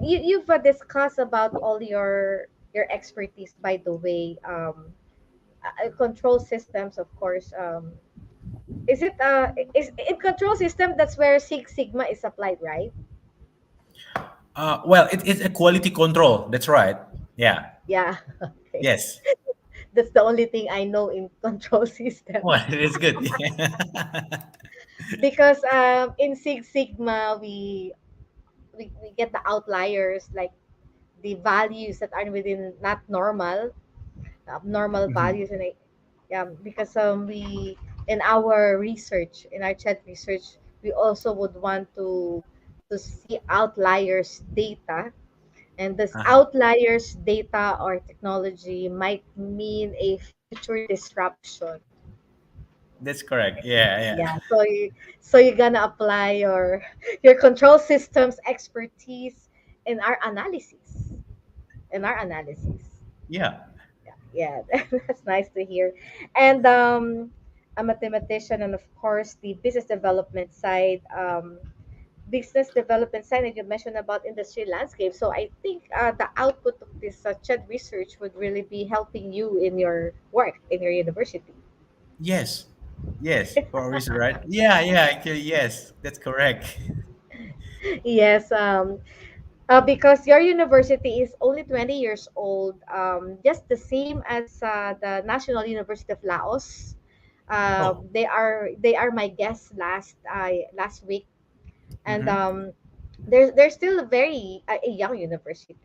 Speaker 5: you've discussed about all your expertise. By the way, control systems, of course. Is it is in control system? That's where Six Sigma is applied, right?
Speaker 7: Well, it's a quality control. That's right. Yeah.
Speaker 5: Yeah. Okay.
Speaker 7: Yes.
Speaker 5: That's the only thing I know in control
Speaker 7: Well,
Speaker 5: systems.
Speaker 7: it is good.
Speaker 5: Because in Six Sigma we get the outliers, like the values that are within not normal, abnormal
Speaker 7: Mhm.
Speaker 5: values, and yeah, because we in our research, in our chat research, we also would want to see outliers data, and this
Speaker 7: Uh-huh.
Speaker 5: outliers data or technology might mean a future disruption.
Speaker 7: That's correct. Yeah. Yeah.
Speaker 5: Yeah, so you're gonna apply your your control systems expertise in our analysis. In our analysis.
Speaker 7: Yeah.
Speaker 5: Yeah, that's nice to hear. And a mathematician, and of course the business development side that you mentioned about industry landscape. So I think the output of this chat research would really be helping you in your work in your university.
Speaker 7: Yes. Yes. For a reason, right? Yeah. Yeah. Actually, yes. That's correct.
Speaker 5: Yes, because your university is only 20 years old, just the same as the National University of Laos.
Speaker 7: Oh.
Speaker 5: They are my guests last week, and
Speaker 7: Mm-hmm.
Speaker 5: they're still a young university,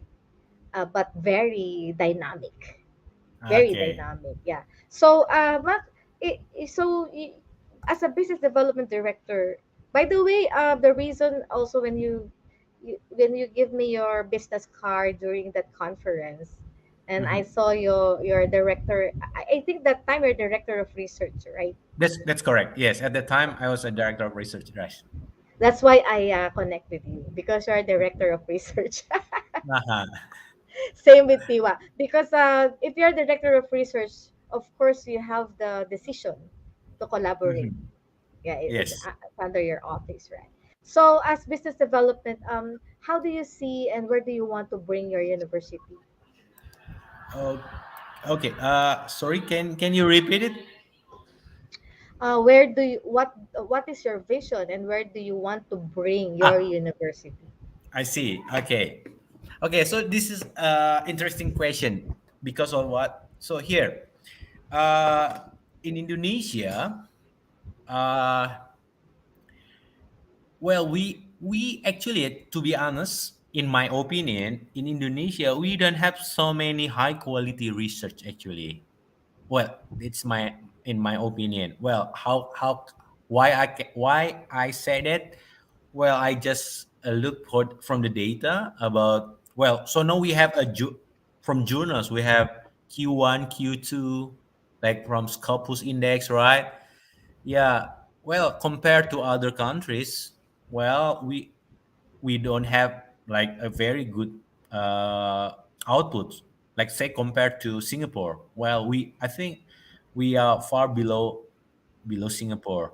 Speaker 5: but very dynamic, very
Speaker 7: Okay.
Speaker 5: dynamic. Yeah. So, as a business development director, by the way, the reason also when you give me your business card during that conference, and I
Speaker 7: Mm-hmm.
Speaker 5: saw your director, I think that time you're director of research, right?
Speaker 7: That's correct. Yes. At the time, I was a director of research. Right.
Speaker 5: That's why I connect with you, because you're director of research.
Speaker 7: Uh-huh.
Speaker 5: Same with Tiwa. Because if you're director of research, of course you have the decision to collaborate.
Speaker 7: Hmm.
Speaker 5: Yeah, it's
Speaker 7: Yes.
Speaker 5: under your office, right? So as business development, how do you see and where do you want to bring your university?
Speaker 7: Oh, okay. Sorry. Can you repeat it?
Speaker 5: Where do you what is your vision and where do you want to bring your
Speaker 7: Ah,
Speaker 5: university?
Speaker 7: I see. Okay. Okay. So this is interesting question because of what? So here, uh, in Indonesia, uh, well, we actually, to be honest, in my opinion, in Indonesia, we don't have so many high quality research actually. Well, it's my in my opinion. Well, how why I said it? Well, I just look for from the data about, well, so now we have from journals we have Q1, Q2, like from Scopus Index, right? Yeah. Well, compared to other countries, well, we don't have like a very good uh, output. Like say compared to Singapore, well, we I think we are far below Singapore.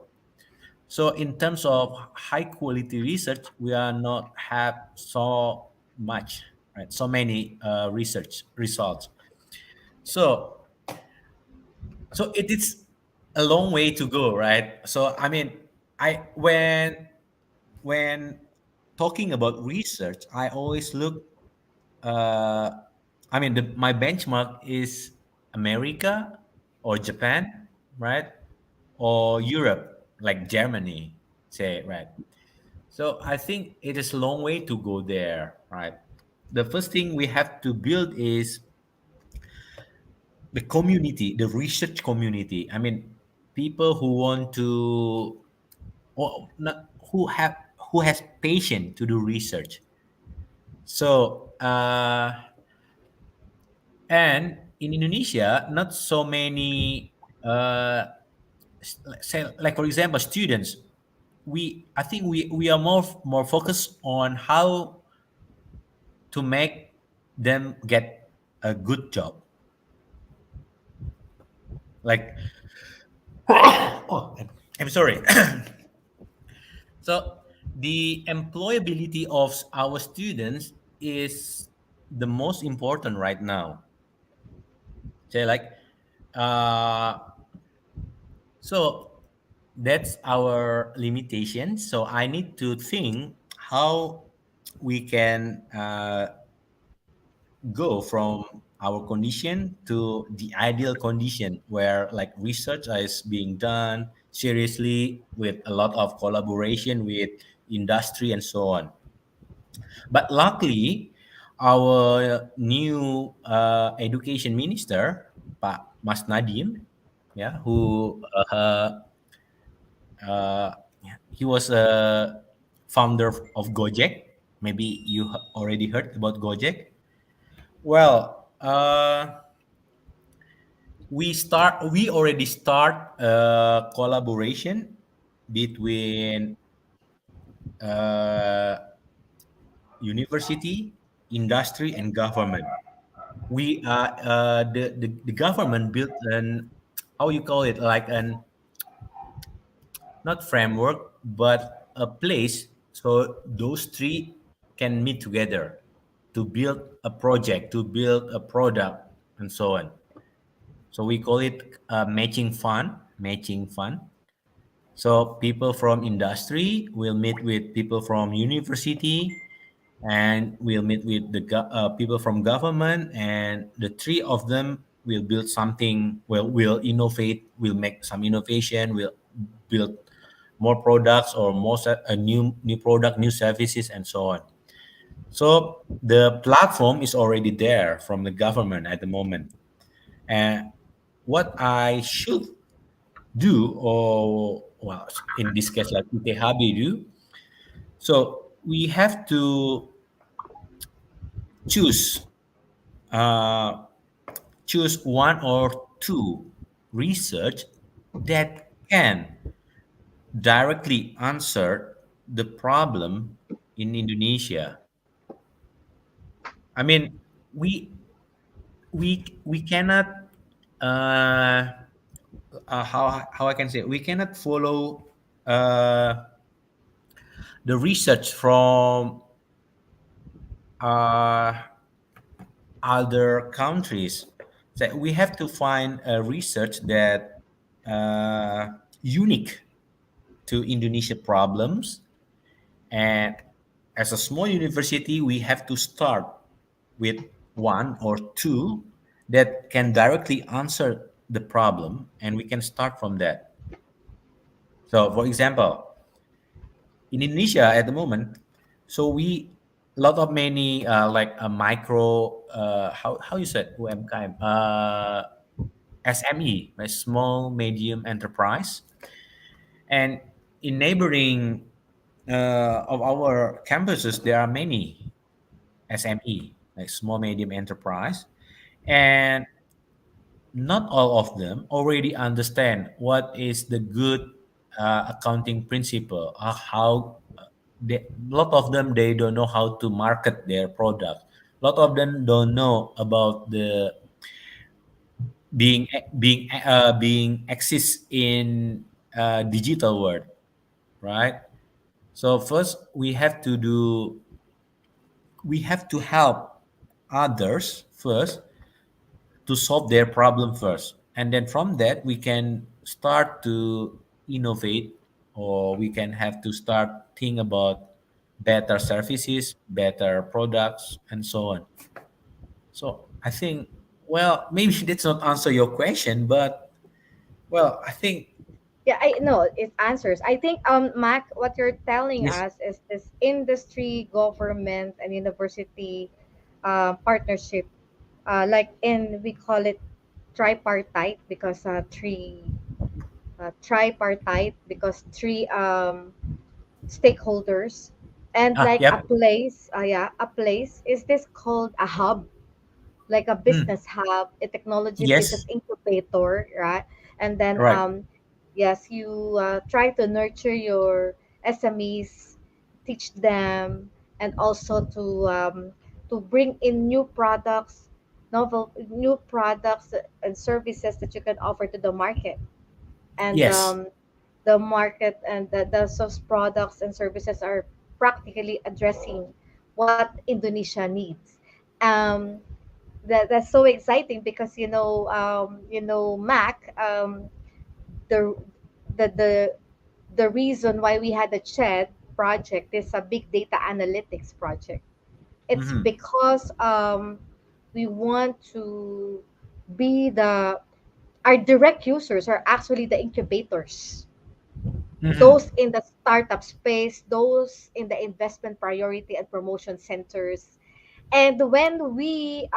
Speaker 7: So in terms of high quality research, we are not have so much, right? So many research results. So it is a long way to go, right? So I mean, I when talking about research, I always look. Uh, I mean, my benchmark is America or Japan, right? Or Europe, like Germany, say, right? So I think it is a long way to go there, right? The first thing we have to build is the community, the research community. I mean, people who want to, or not, who has patience to do research. So and in Indonesia, not so many, say, like for example, students. I think we are more focused on how to make them get a good job. Like, oh, I'm sorry. So the employability of our students is the most important right now. Say like, uh, so that's our limitation. So I need to think how we can go from our condition to the ideal condition where like research is being done seriously with a lot of collaboration with industry and so on. But luckily, our new education minister, Pak Mas Nadiem, yeah, who uh, he was a founder of Gojek. Maybe you already heard about Gojek. Well, we already start a collaboration between uh, university, industry, and government. We the government built an, how you call it, like an, not framework but a place so those three can meet together to build a project, to build a product, and so on. So we call it matching fund. So people from industry will meet with people from university, and we'll meet with the people from government, and the three of them will build something. Will innovate. Will make some innovation. Will build more products or a new product, new services, and so on. So the platform is already there from the government at the moment. And what I should do, or well, in this case, like ITHB do, so we have to choose uh, choose one or two research that can directly answer the problem in Indonesia. I mean, we cannot uh, how I can say, we cannot follow uh, the research from uh, other countries. So we have to find a research that unique to Indonesia problems. And as a small university, we have to start with one or two that can directly answer the problem, and we can start from that. So, for example, in Indonesia at the moment, so we a lot of many like a micro how you said UMKM SME, a small medium enterprise, and in neighboring of our campuses there are many SME, like small medium enterprise, and not all of them already understand what is the good accounting principle. How a lot of them they don't know how to market their product. A lot of them don't know about the being exists in digital world, right? So first we have to help others first to solve their problem first, and then from that we can start to innovate, or we can have to start think about better services, better products, and so on. So I think, well, maybe that's not answer your question, but well, I think
Speaker 5: Yeah, I know it answers. I think Mac, what you're telling
Speaker 7: yes.
Speaker 5: us is this industry, government, and university partnership. Like in we call it tripartite because three stakeholders, and like a
Speaker 7: Yep.
Speaker 5: place. Yeah, a place is this called a hub, like a
Speaker 7: Mm,
Speaker 5: business hub, a technology business
Speaker 7: yes.
Speaker 5: incubator, right? And then
Speaker 7: Right.
Speaker 5: yes, you try to nurture your SMEs, teach them, and also to bring in new products, novel new products and services that you can offer to the market. And
Speaker 7: Yes.
Speaker 5: the market and those products and services are practically addressing what Indonesia needs. Um, that's so exciting because Mac, the the the the reason why we had the CHED project is a big data analytics project. It's
Speaker 7: Mm-hmm.
Speaker 5: because we want to be the our direct users are actually the incubators,
Speaker 7: Mm-hmm.
Speaker 5: those in the startup space, those in the investment priority and promotion centers. And when we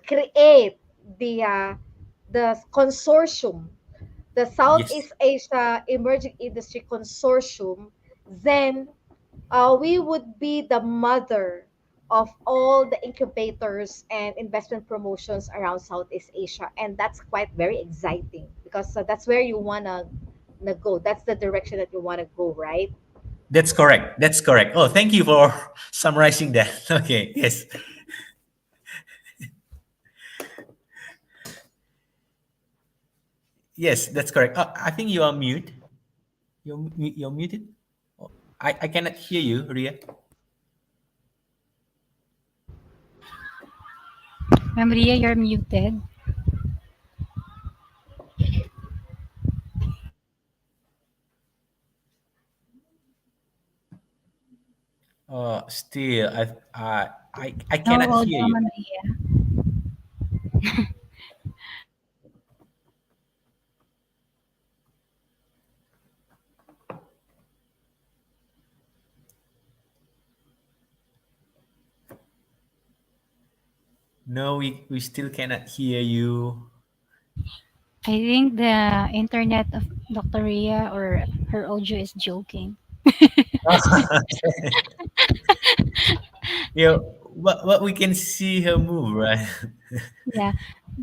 Speaker 5: create the uh, the consortium, the
Speaker 7: Yes.
Speaker 5: Southeast Asia Emerging Industry Consortium, then we would be the mother of all the incubators and investment promotions around Southeast Asia, and that's quite very exciting because that's where you wanna go. That's the direction that you wanna go, right?
Speaker 7: That's correct. That's correct. Oh, thank you for summarizing that. Okay. Yes. Yes, that's correct. I think you are mute. You're muted. Oh, I cannot hear you, Ria.
Speaker 6: Ma'am Ria, you're muted.
Speaker 7: Still, I
Speaker 6: No,
Speaker 7: cannot
Speaker 6: hold
Speaker 7: hear
Speaker 6: on,
Speaker 7: you.
Speaker 6: Ma'am Ria.
Speaker 7: No, we still cannot hear you.
Speaker 6: I think the internet of Dr. Ria or her audio is joking.
Speaker 7: Yeah, what we can see her move, right?
Speaker 6: Yeah,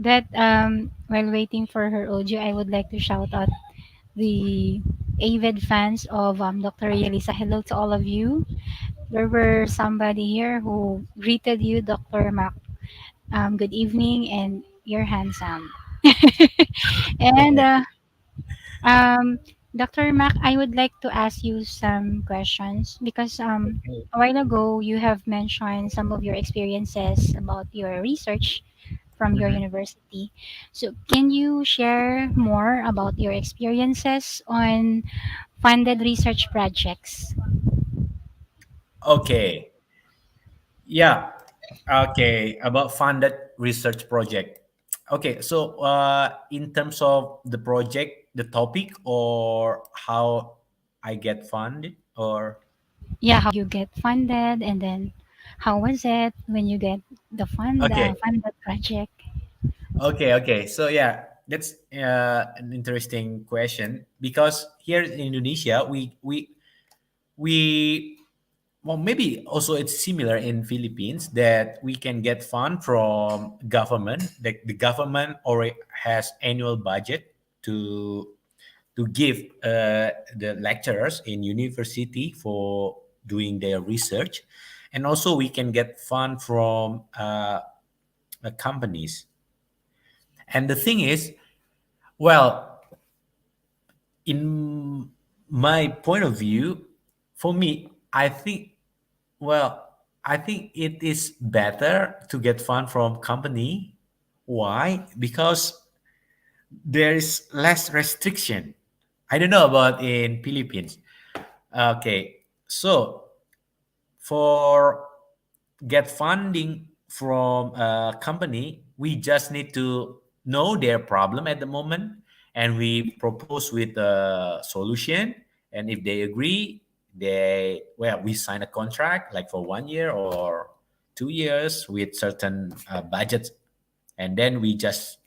Speaker 6: that while waiting for her audio, I would like to shout out the avid fans of Dr. Ria Liza. Hello to all of you. There were somebody here who greeted you, Dr. Mac. Good evening, and you're handsome. And um, Dr. Mac, I would like to ask you some questions because
Speaker 7: Okay.
Speaker 6: a while ago you have mentioned some of your experiences about your research from your
Speaker 7: Mhm.
Speaker 6: university. So, can you share more about your experiences on funded research projects?
Speaker 7: Okay. Yeah. Okay. About funded research project. Okay. So, in terms of the project, the topic, or how I get funded, or
Speaker 6: Yeah, how you get funded, and then how was it when you get the
Speaker 7: okay,
Speaker 6: funded project?
Speaker 7: okay. So yeah, that's an interesting question because here in Indonesia, we well, maybe also it's similar in Philippines that we can get fund from government. The government already has annual budget to give the lecturers in university for doing their research, and also we can get fund from companies. And the thing is, well, in my point of view, for me, I think, well, I think it is better to get fund from company. Why? Because there is less restriction. I don't know about in Philippines. Okay, so for get funding from a company, we just need to know their problem at the moment, and we propose with a solution. And if they agree, we sign a contract like for 1 year or 2 years with certain budgets, and then we just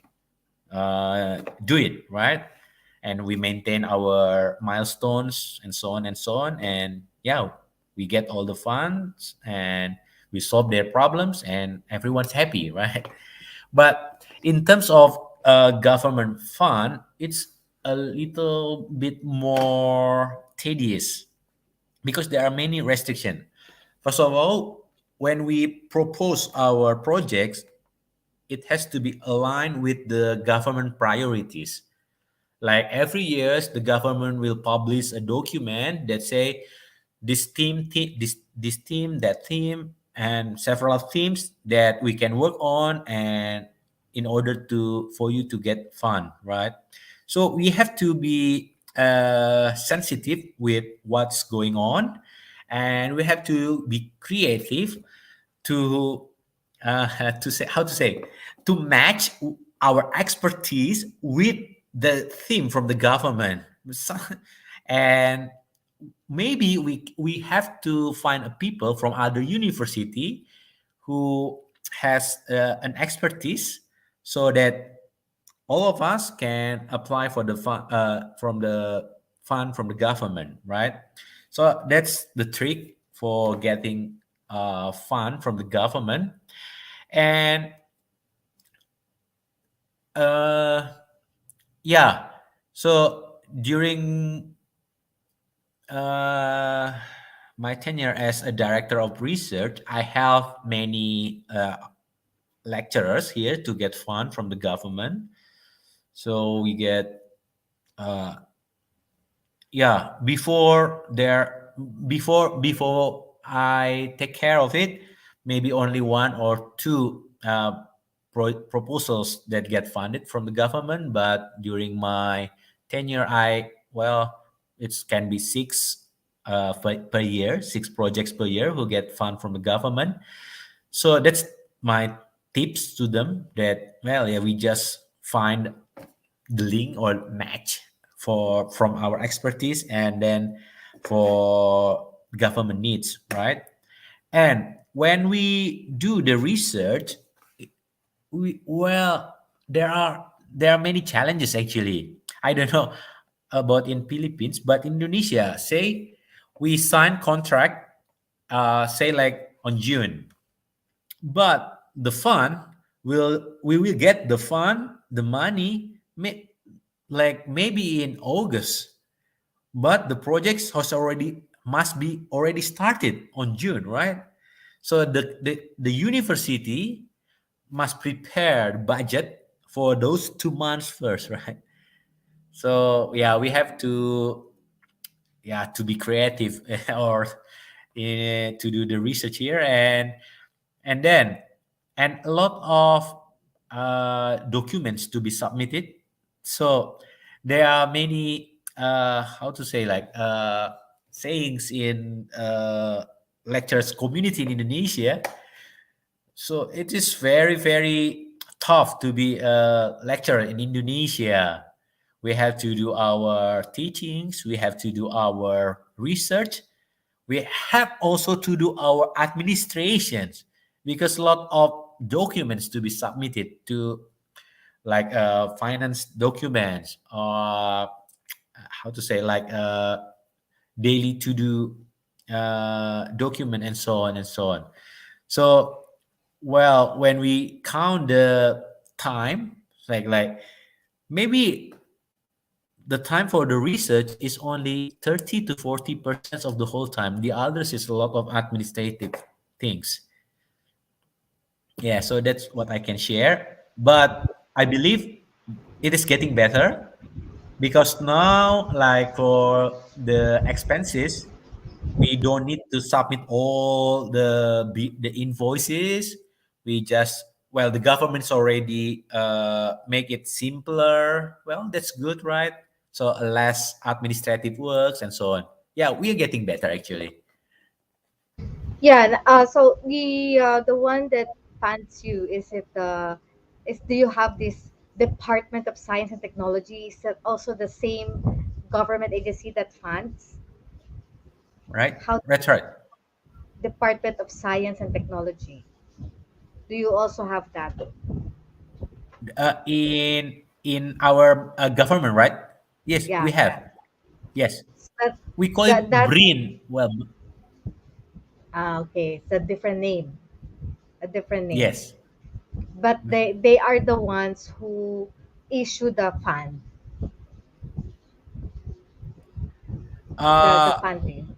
Speaker 7: do it right, and we maintain our milestones and so on and so on, and yeah, we get all the funds and we solve their problems and everyone's happy, right? But in terms of government fund, it's a little bit more tedious because there are many restrictions. First of all, when we propose our projects, it has to be aligned with the government priorities. Like every year, the government will publish a document that say this team, that theme, and several themes that we can work on, and in order to for you to get fund, right? So we have to be sensitive with what's going on, and we have to be creative to to say how to say to match our expertise with the theme from the government. So- and maybe we have to find a people from other university who has an expertise, so that all of us can apply for the fund from the fund from the government, right? So that's the trick for getting fund from the government. And uh, yeah, so during uh, my tenure as a director of research, I have many lecturers here to get fund from the government. So we get uh, yeah, before I take care of it, maybe only one or two proposals that get funded from the government. But during my tenure, it can be six per year, six projects per year who get fund from the government. So that's my tips to them, that well, yeah, we just find the link or match for from our expertise, and then for government needs, right? And when we do the research, we well there are many challenges actually. I don't know about in Philippines, but Indonesia, say we sign contract say like on June, but the fund we will get the fund, the money, like maybe in August, but the projects has already must be already started on June, right? So the university must prepare the budget for those 2 months first, right? So yeah, we have to, yeah, to be creative or to do the research here, and then and a lot of documents to be submitted. So there are many how to say, like sayings in lectures community in Indonesia. So it is very, very tough to be a lecturer in Indonesia. We have to do our teachings, we have to do our research, we have also to do our administrations, because a lot of documents to be submitted to, like finance documents, or how to say, like daily to do document, and so on and so on. So, well, when we count the time, like maybe the time for the research is only 30 to 40% of the whole time. The others is a lot of administrative things. Yeah, so that's what I can share. But I believe it is getting better, because now, like for the expenses, we don't need to submit all the invoices. We just, well, the government's already make it simpler. Well, that's good, right? So less administrative works and so on. Yeah, we are getting better actually.
Speaker 5: Yeah, so the one that funds you, is it is do you have this Department of Science and Technology? Is that also the same government agency that funds?
Speaker 7: Right,
Speaker 5: How
Speaker 7: that's right.
Speaker 5: Department of Science and Technology? Do you also have that?
Speaker 7: In our government, right? Yes, we
Speaker 5: Yeah,
Speaker 7: have.
Speaker 5: yeah.
Speaker 7: Yes,
Speaker 5: That
Speaker 7: we call it
Speaker 5: that
Speaker 7: BRIN. Well,
Speaker 5: okay, it's a different name. A different name.
Speaker 7: yes.
Speaker 5: But they are the ones who issue the fund, the
Speaker 7: Uh,
Speaker 5: funding.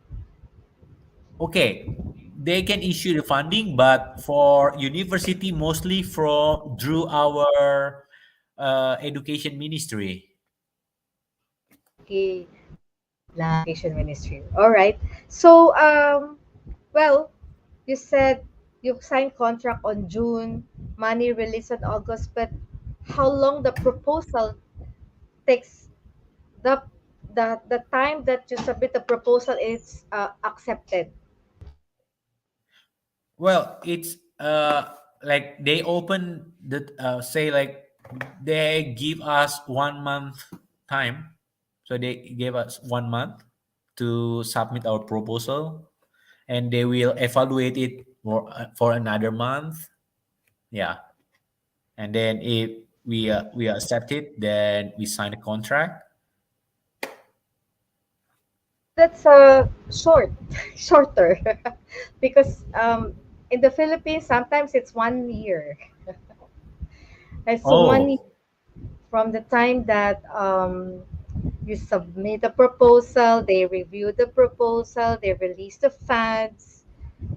Speaker 7: okay, they can issue the funding, but for university, mostly from through our education ministry.
Speaker 5: Okay, Education Ministry. All right. So, well, you said you signed contract on June, money released on August, but how long the proposal takes? The the time that you submit the proposal is accepted.
Speaker 7: Well, it's like they open the say, like they give us 1 month time, so they gave us 1 month to submit our proposal, and they will evaluate it for another month. Yeah, and then if we accept it, then we sign a contract.
Speaker 5: That's short, shorter, because in the Philippines sometimes it's 1 year. It's 1 year
Speaker 7: Oh,
Speaker 5: from the time that you submit a proposal, they review the proposal, they release the funds,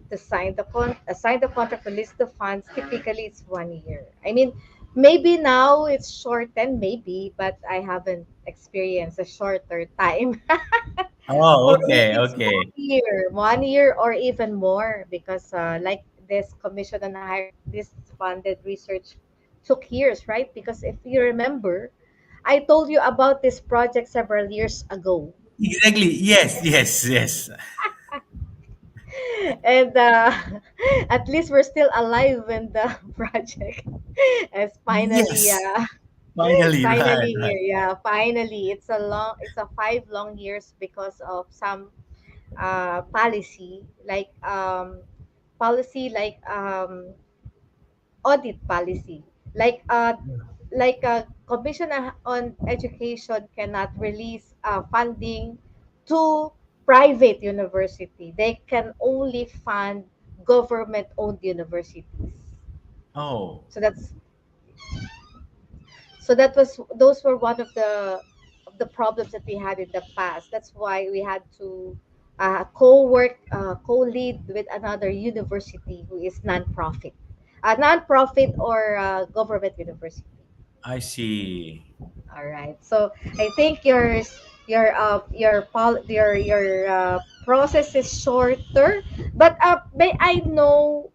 Speaker 5: to sign the contract, release the funds. Typically, it's 1 year. I mean, maybe now it's shortened, maybe, but I haven't experienced a shorter time.
Speaker 7: oh,
Speaker 5: For me,
Speaker 7: okay,
Speaker 5: it's
Speaker 7: okay.
Speaker 5: 1 year, 1 year or even more, because like this commission on higher, this funded research took years, right? Because if you remember, I told you about this project several years ago,
Speaker 7: Exactly. Yes, yes, yes.
Speaker 5: and at least we're still alive when the project is finally
Speaker 7: Yes. Finally, right,
Speaker 5: finally
Speaker 7: right.
Speaker 5: here. Yeah, finally, it's a 5 long years because of some policy, like audit policy, like a commission on education cannot release funding to private university. They can only fund government owned universities.
Speaker 7: Oh,
Speaker 5: So that was those were one of the problems that we had in the past. That's why we had to co-work, co-lead with another university who is non-profit or government university.
Speaker 7: I see.
Speaker 5: All right. So I think your process is shorter, but may I know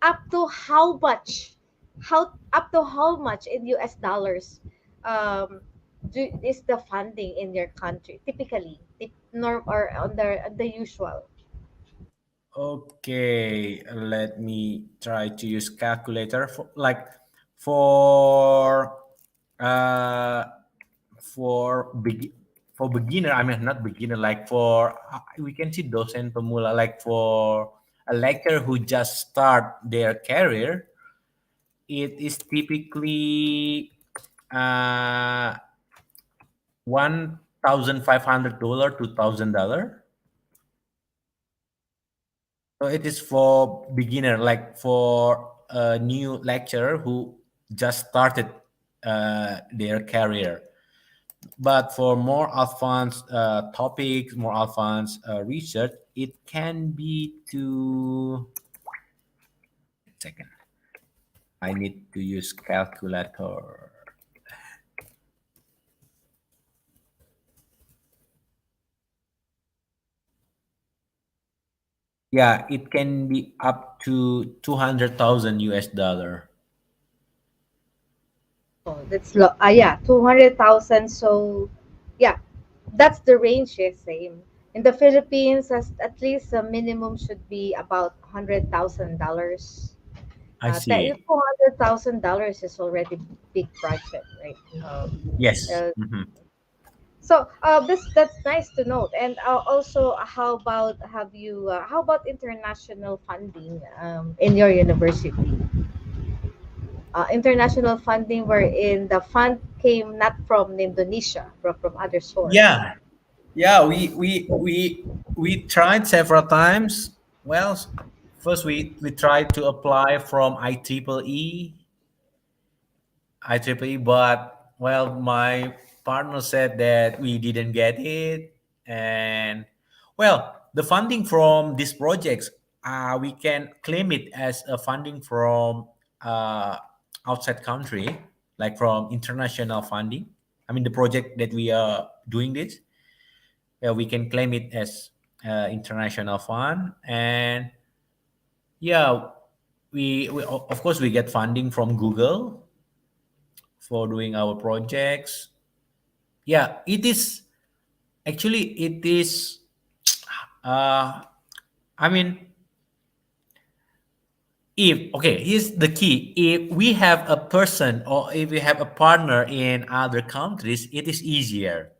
Speaker 5: up to how much, how up to how much in US dollars um is the funding in your country typically, norm or on the usual?
Speaker 7: Okay, let me try to use calculator for like for uh for big for beginner. I mean not beginner, like for we can see dosen pemula, like for a lecturer who just start their career, it is typically uh $1,500 to $1,000. So it is for beginner, like for a new lecturer who just started their career. But for more advanced topics, more advanced research, it can be to second. I need to use calculator. Yeah, it can be up to 200,000 US dollar.
Speaker 5: Oh, that's yeah, 200,000. So yeah, that's the range is same. In the Philippines, as at least the minimum should be about $100,000.
Speaker 7: I see.
Speaker 5: $200,000 is already big project, right?
Speaker 7: Yes.
Speaker 5: Uh,
Speaker 7: Mhm.
Speaker 5: so this that's nice to note. And also, how about international funding in your university? International funding wherein the fund came not from Indonesia, but from other source.
Speaker 7: Yeah, yeah. We tried several times. Well, first we tried to apply from IEEE, but well, my partner said that we didn't get it, and well, the funding from these projects, we can claim it as a funding from uh, outside country, like from international funding. I mean, the project that we are doing this, we can claim it as international fund, and yeah, we of course we get funding from Google for doing our projects. Yeah, it is actually it is uh I mean, if okay, here's the key. If we have a person or if we have a partner in other countries, it is easier.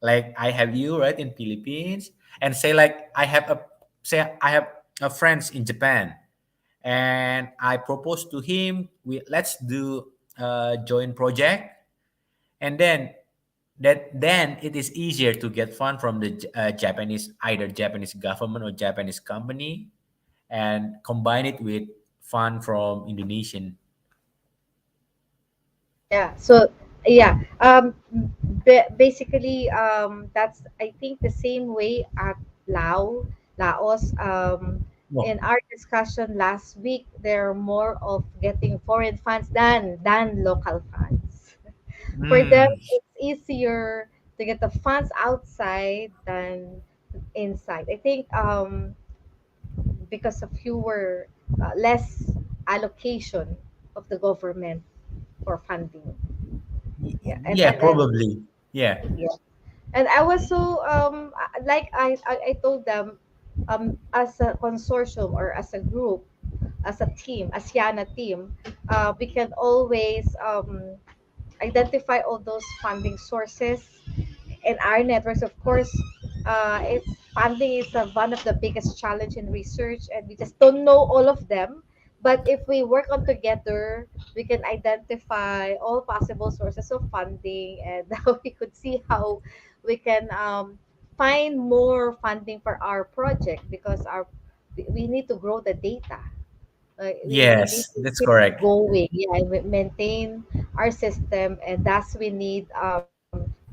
Speaker 7: Like I have you right in Philippines, and say like I have a friends in Japan, and I propose to him, we let's do a joint project, and then it is easier to get fund from the Japanese, either Japanese government or Japanese company, and combine it with fund from Indonesian.
Speaker 5: Yeah. So yeah, basically, that's I think the same way at Laos.
Speaker 7: Oh.
Speaker 5: In our discussion last week, they're more of getting foreign funds than local funds. For them,
Speaker 7: Mm.
Speaker 5: it's easier to get the funds outside than inside. I think because of fewer less allocation of the government for funding. Yeah, and
Speaker 7: Yeah,
Speaker 5: and
Speaker 7: probably. Yeah.
Speaker 5: yeah, and I was so like I told them as a consortium or as a group, as a team, ASEANA team, we can always identify all those funding sources in our networks. Of course, it's funding is one of the biggest challenge in research, and we just don't know all of them. But if we work on together, we can identify all possible sources of funding, and we could see how we can find more funding for our project because we need to grow the data. We need
Speaker 7: Yes,
Speaker 5: to
Speaker 7: that's
Speaker 5: keep
Speaker 7: correct.
Speaker 5: going, yeah, and maintain our system, and thus we need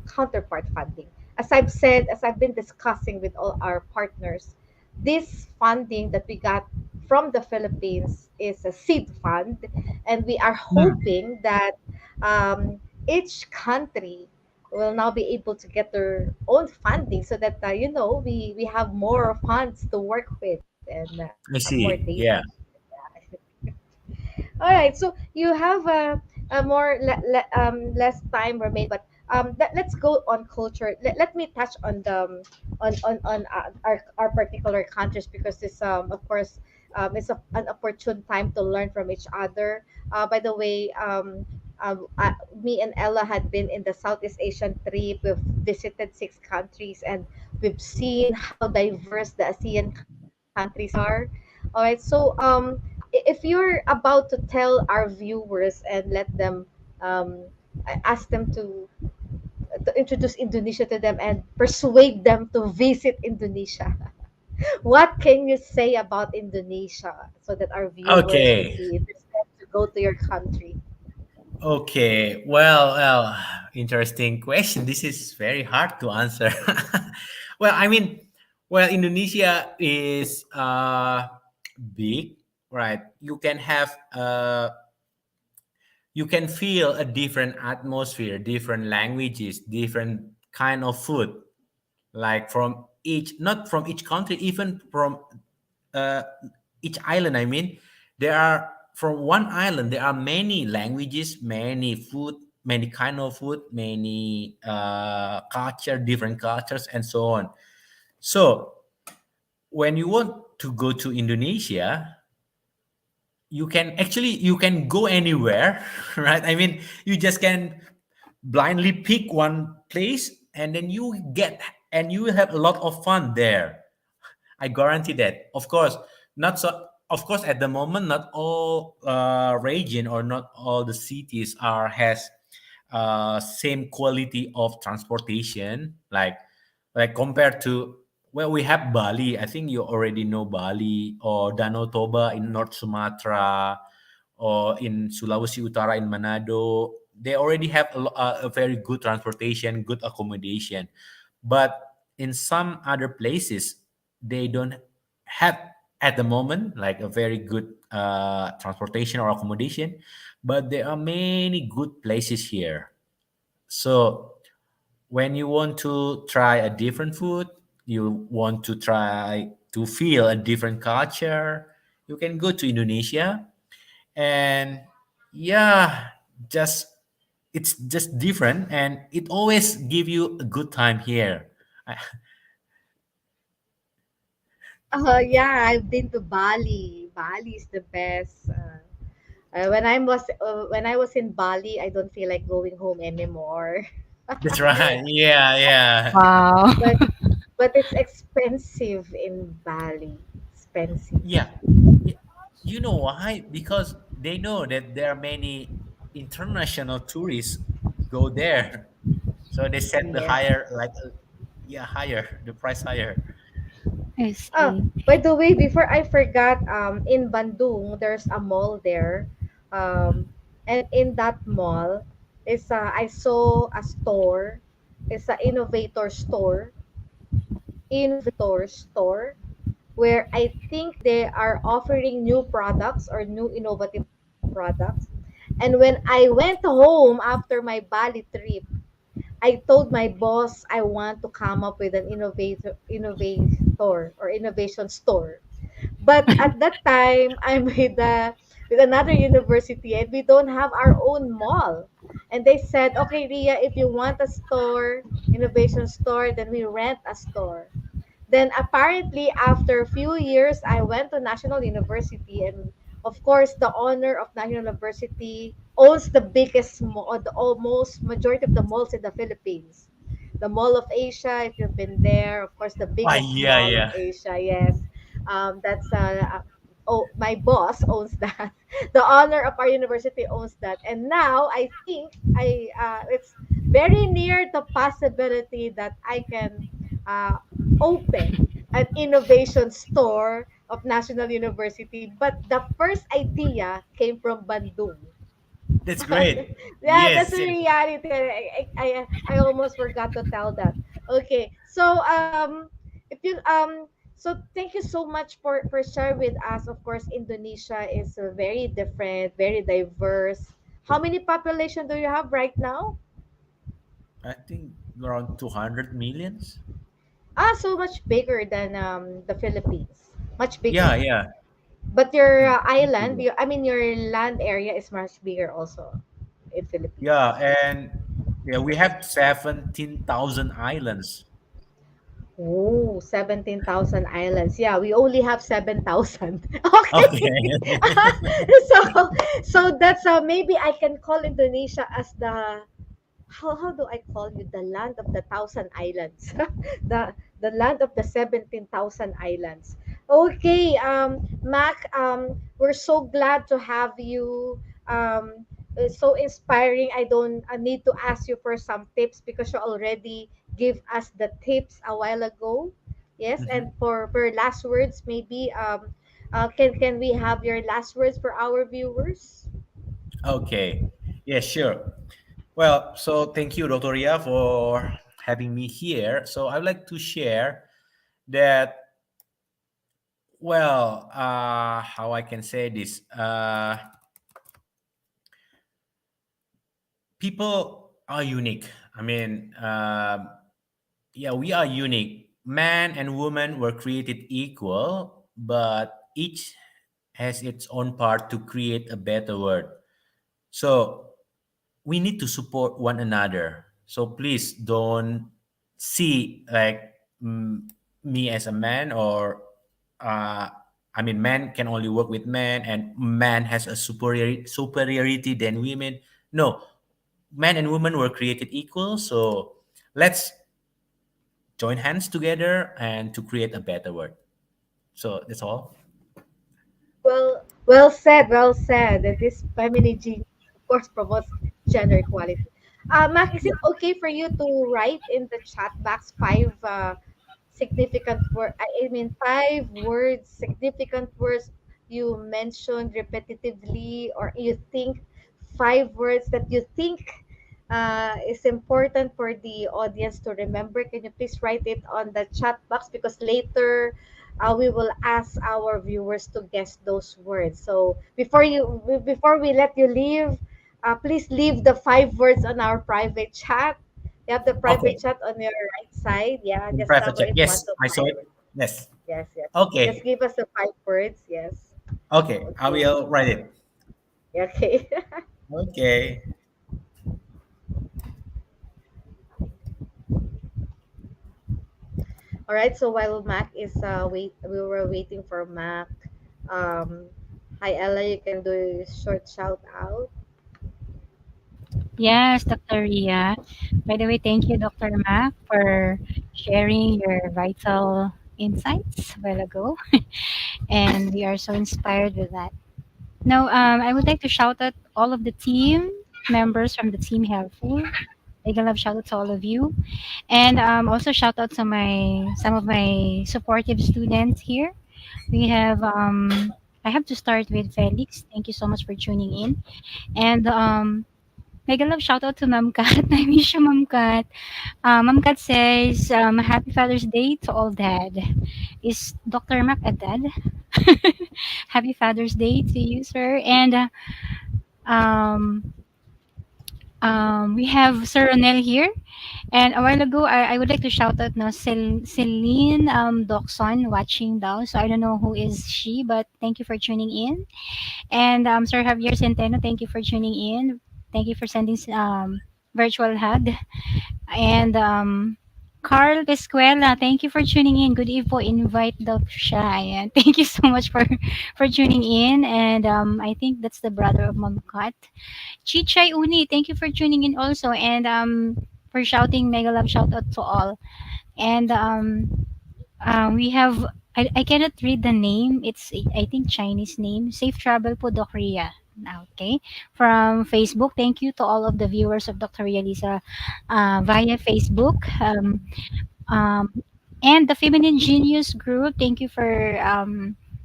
Speaker 5: counterpart funding. As I've been discussing with all our partners, this funding that we got from the Philippines is a seed fund, and we are
Speaker 7: Mm.
Speaker 5: hoping that each country will now be able to get their own funding so that we have more funds to work with and have
Speaker 7: I
Speaker 5: more data.
Speaker 7: see. Yeah.
Speaker 5: All right, so you have a more less time remain, but let's go on culture. Let me touch on the our particular countries because this of course it's an opportune time to learn from each other. By the way, me and Ella had been in the Southeast Asian trip. We've visited 6 countries and we've seen how diverse the ASEAN countries are. All right, so if you're about to tell our viewers and let them ask them to introduce Indonesia to them and persuade them to visit Indonesia, what can you say about Indonesia so that our viewers would
Speaker 7: Okay.
Speaker 5: be interested to go to your country?
Speaker 7: Okay. Well, interesting question. This is very hard to answer. Well, I mean, well, Indonesia is big, right? You can feel a different atmosphere, different languages, different kind of food, like from each, not from each country, even from uh, each island. I mean, there are from one island there are many languages, many food, many kind of food, many culture, different cultures, and so on. So when you want to go to Indonesia, you can go anywhere, right? I mean, you just can blindly pick one place and then you will have a lot of fun there. I guarantee that. Of course, not so. Of course, at the moment, not all region or not all the cities are has same quality of transportation. Like compared to, well, we have Bali. I think you already know Bali or Danau Toba in North Sumatra or in Sulawesi Utara in Manado. They already have a very good transportation, good accommodation. But in some other places, they don't have at the moment like a very good transportation or accommodation. But there are many good places here. So when you want to try a different food, you want to try to feel a different culture, you can go to Indonesia. And yeah, just it's just different and it always give you a good time here. I-
Speaker 5: Yeah, I've been to Bali. Bali is the best. When I was in Bali, I don't feel like going home anymore.
Speaker 7: that's right. Yeah, yeah.
Speaker 6: Wow.
Speaker 5: but but it's expensive in Bali. Expensive.
Speaker 7: Yeah. Y- you know why? Because they know that there are many international tourists go there, so they set the
Speaker 5: Yes.
Speaker 7: higher, like yeah, higher, the price higher.
Speaker 6: I
Speaker 5: Oh,
Speaker 6: see.
Speaker 5: by the way, before I forgot, in Bandung, there's a mall there. And in that mall, I saw a store. It's an innovator store, where I think they are offering new products or new innovative products. And when I went home after my Bali trip, I told my boss I want to come up with an innovator or innovation store. But at that time, I'm with another university and we don't have our own mall. And they said, okay, Ria, if you want a store, innovation store, then we rent a store. Then apparently after a few years, I went to National University, and of course the owner of National University owns the biggest mall, the almost majority of the malls in the Philippines. The Mall of Asia, if you've been there, of course the
Speaker 7: Ah,
Speaker 5: biggest
Speaker 7: yeah,
Speaker 5: mall of
Speaker 7: yeah.
Speaker 5: Asia, yes. That's Oh, my boss owns that. The owner of our university owns that, and now I think I it's very near the possibility that I can uh, open an innovation store of National University. But the first idea came from Bandung.
Speaker 7: That's great.
Speaker 5: Yeah, that's
Speaker 7: Yes,
Speaker 5: the
Speaker 7: yes.
Speaker 5: reality. I almost forgot to tell that. Okay, so if you so thank you so much for sharing with us. Of course, Indonesia is very different, very diverse. How many population do you have right now?
Speaker 7: I think around 200 millions.
Speaker 5: So much bigger than the Philippines. Much
Speaker 7: Yeah,
Speaker 5: bigger.
Speaker 7: yeah.
Speaker 5: But your
Speaker 7: Mm,
Speaker 5: island, I mean your land area is much bigger also in
Speaker 7: yeah,
Speaker 5: Philippines.
Speaker 7: and yeah, we have 17,000 islands.
Speaker 5: Oh, 17,000 islands. Yeah, we only have 7,000.
Speaker 7: Okay.
Speaker 5: Okay. so so that's maybe I can call Indonesia as the how do I call you, the land of the thousand islands, the land of the 17,000 islands. Okay, Mac, we're so glad to have you. It's so inspiring. I need to ask you for some tips because you already give us the tips a while ago. Yes, and
Speaker 7: Mhm.
Speaker 5: for last words, maybe can we have your last words for our viewers?
Speaker 7: Okay. Yeah, sure. Well, so thank you, Dr. Ria, for having me here. So I'd like to share that, well, how I can say this. People are unique. I mean, yeah, we are unique. Man and woman were created equal, but each has its own part to create a better world. So we need to support one another. So please don't see like me as a man, or uh, I mean, man can only work with man, and man has a superiority than women. No, man and woman were created equal. So let's join hands together and to create a better world. So that's all.
Speaker 5: Well said, well said. That this feminine gene, of course, promotes gender equality. Mac, is it okay for you to write in the chat box five significant word? I mean, five words, significant words you mentioned repetitively, or you think five words that you think is important for the audience to remember. Can you please write it on the chat box because later we will ask our viewers to guess those words. So before we let you leave, please leave the five words on our private chat. You have the private
Speaker 7: Okay.
Speaker 5: chat on your right side. Yeah,
Speaker 7: In
Speaker 5: just
Speaker 7: private
Speaker 5: number
Speaker 7: check.
Speaker 5: it one
Speaker 7: Yes,
Speaker 5: to
Speaker 7: I saw
Speaker 5: five.
Speaker 7: it. Yes.
Speaker 5: Yes, yes. Just
Speaker 7: Okay.
Speaker 5: give us the five words. Yes.
Speaker 7: Okay. I
Speaker 5: Okay.
Speaker 7: will write it.
Speaker 5: Okay.
Speaker 7: Okay.
Speaker 5: All right. So while Mac is we were waiting for Mac. Um, Hi Ella, you can do a short shout out.
Speaker 6: Yes, Dr. Ria. By the way, thank you, Dr. Mac, for sharing your vital insights a while ago. And we are so inspired with that. Now, I would like to shout out all of the team members from the Team Helpful. Big love shout out to all of you. And also shout out to my some of my supportive students here. We have I have to start with Felix. Thank you so much for tuning in. And mega love shout out to Ma'am Kat. I miss you, Ma'am Kat. Ma'am Kat says, Happy Father's Day to all dad. Is Dr. Mac a dad? Happy Father's Day to you, sir. And um, we have Sir Ronel here. And a while ago, I would like to shout out no, Celine Doxon watching down. So I don't know who is she, but thank you for tuning in. And Sir Javier Centeno, thank you for tuning in. Thank you for sending virtual hug. And Carl Pescuela, thank you for tuning in. Good info invite daw siya. Ayan. Thank you so much for tuning in. And I think that's the brother of Mom Kat. Chichay Uni, thank you for tuning in also. And for shouting mega love shout out to all. And we have I cannot read the name. It's I think Chinese name. Safe travel po Doc Ria. Okay. From Facebook, thank you to all of the viewers of Dr. Ria Lisa via Facebook. Um, and the Feminine Genius Group, thank you for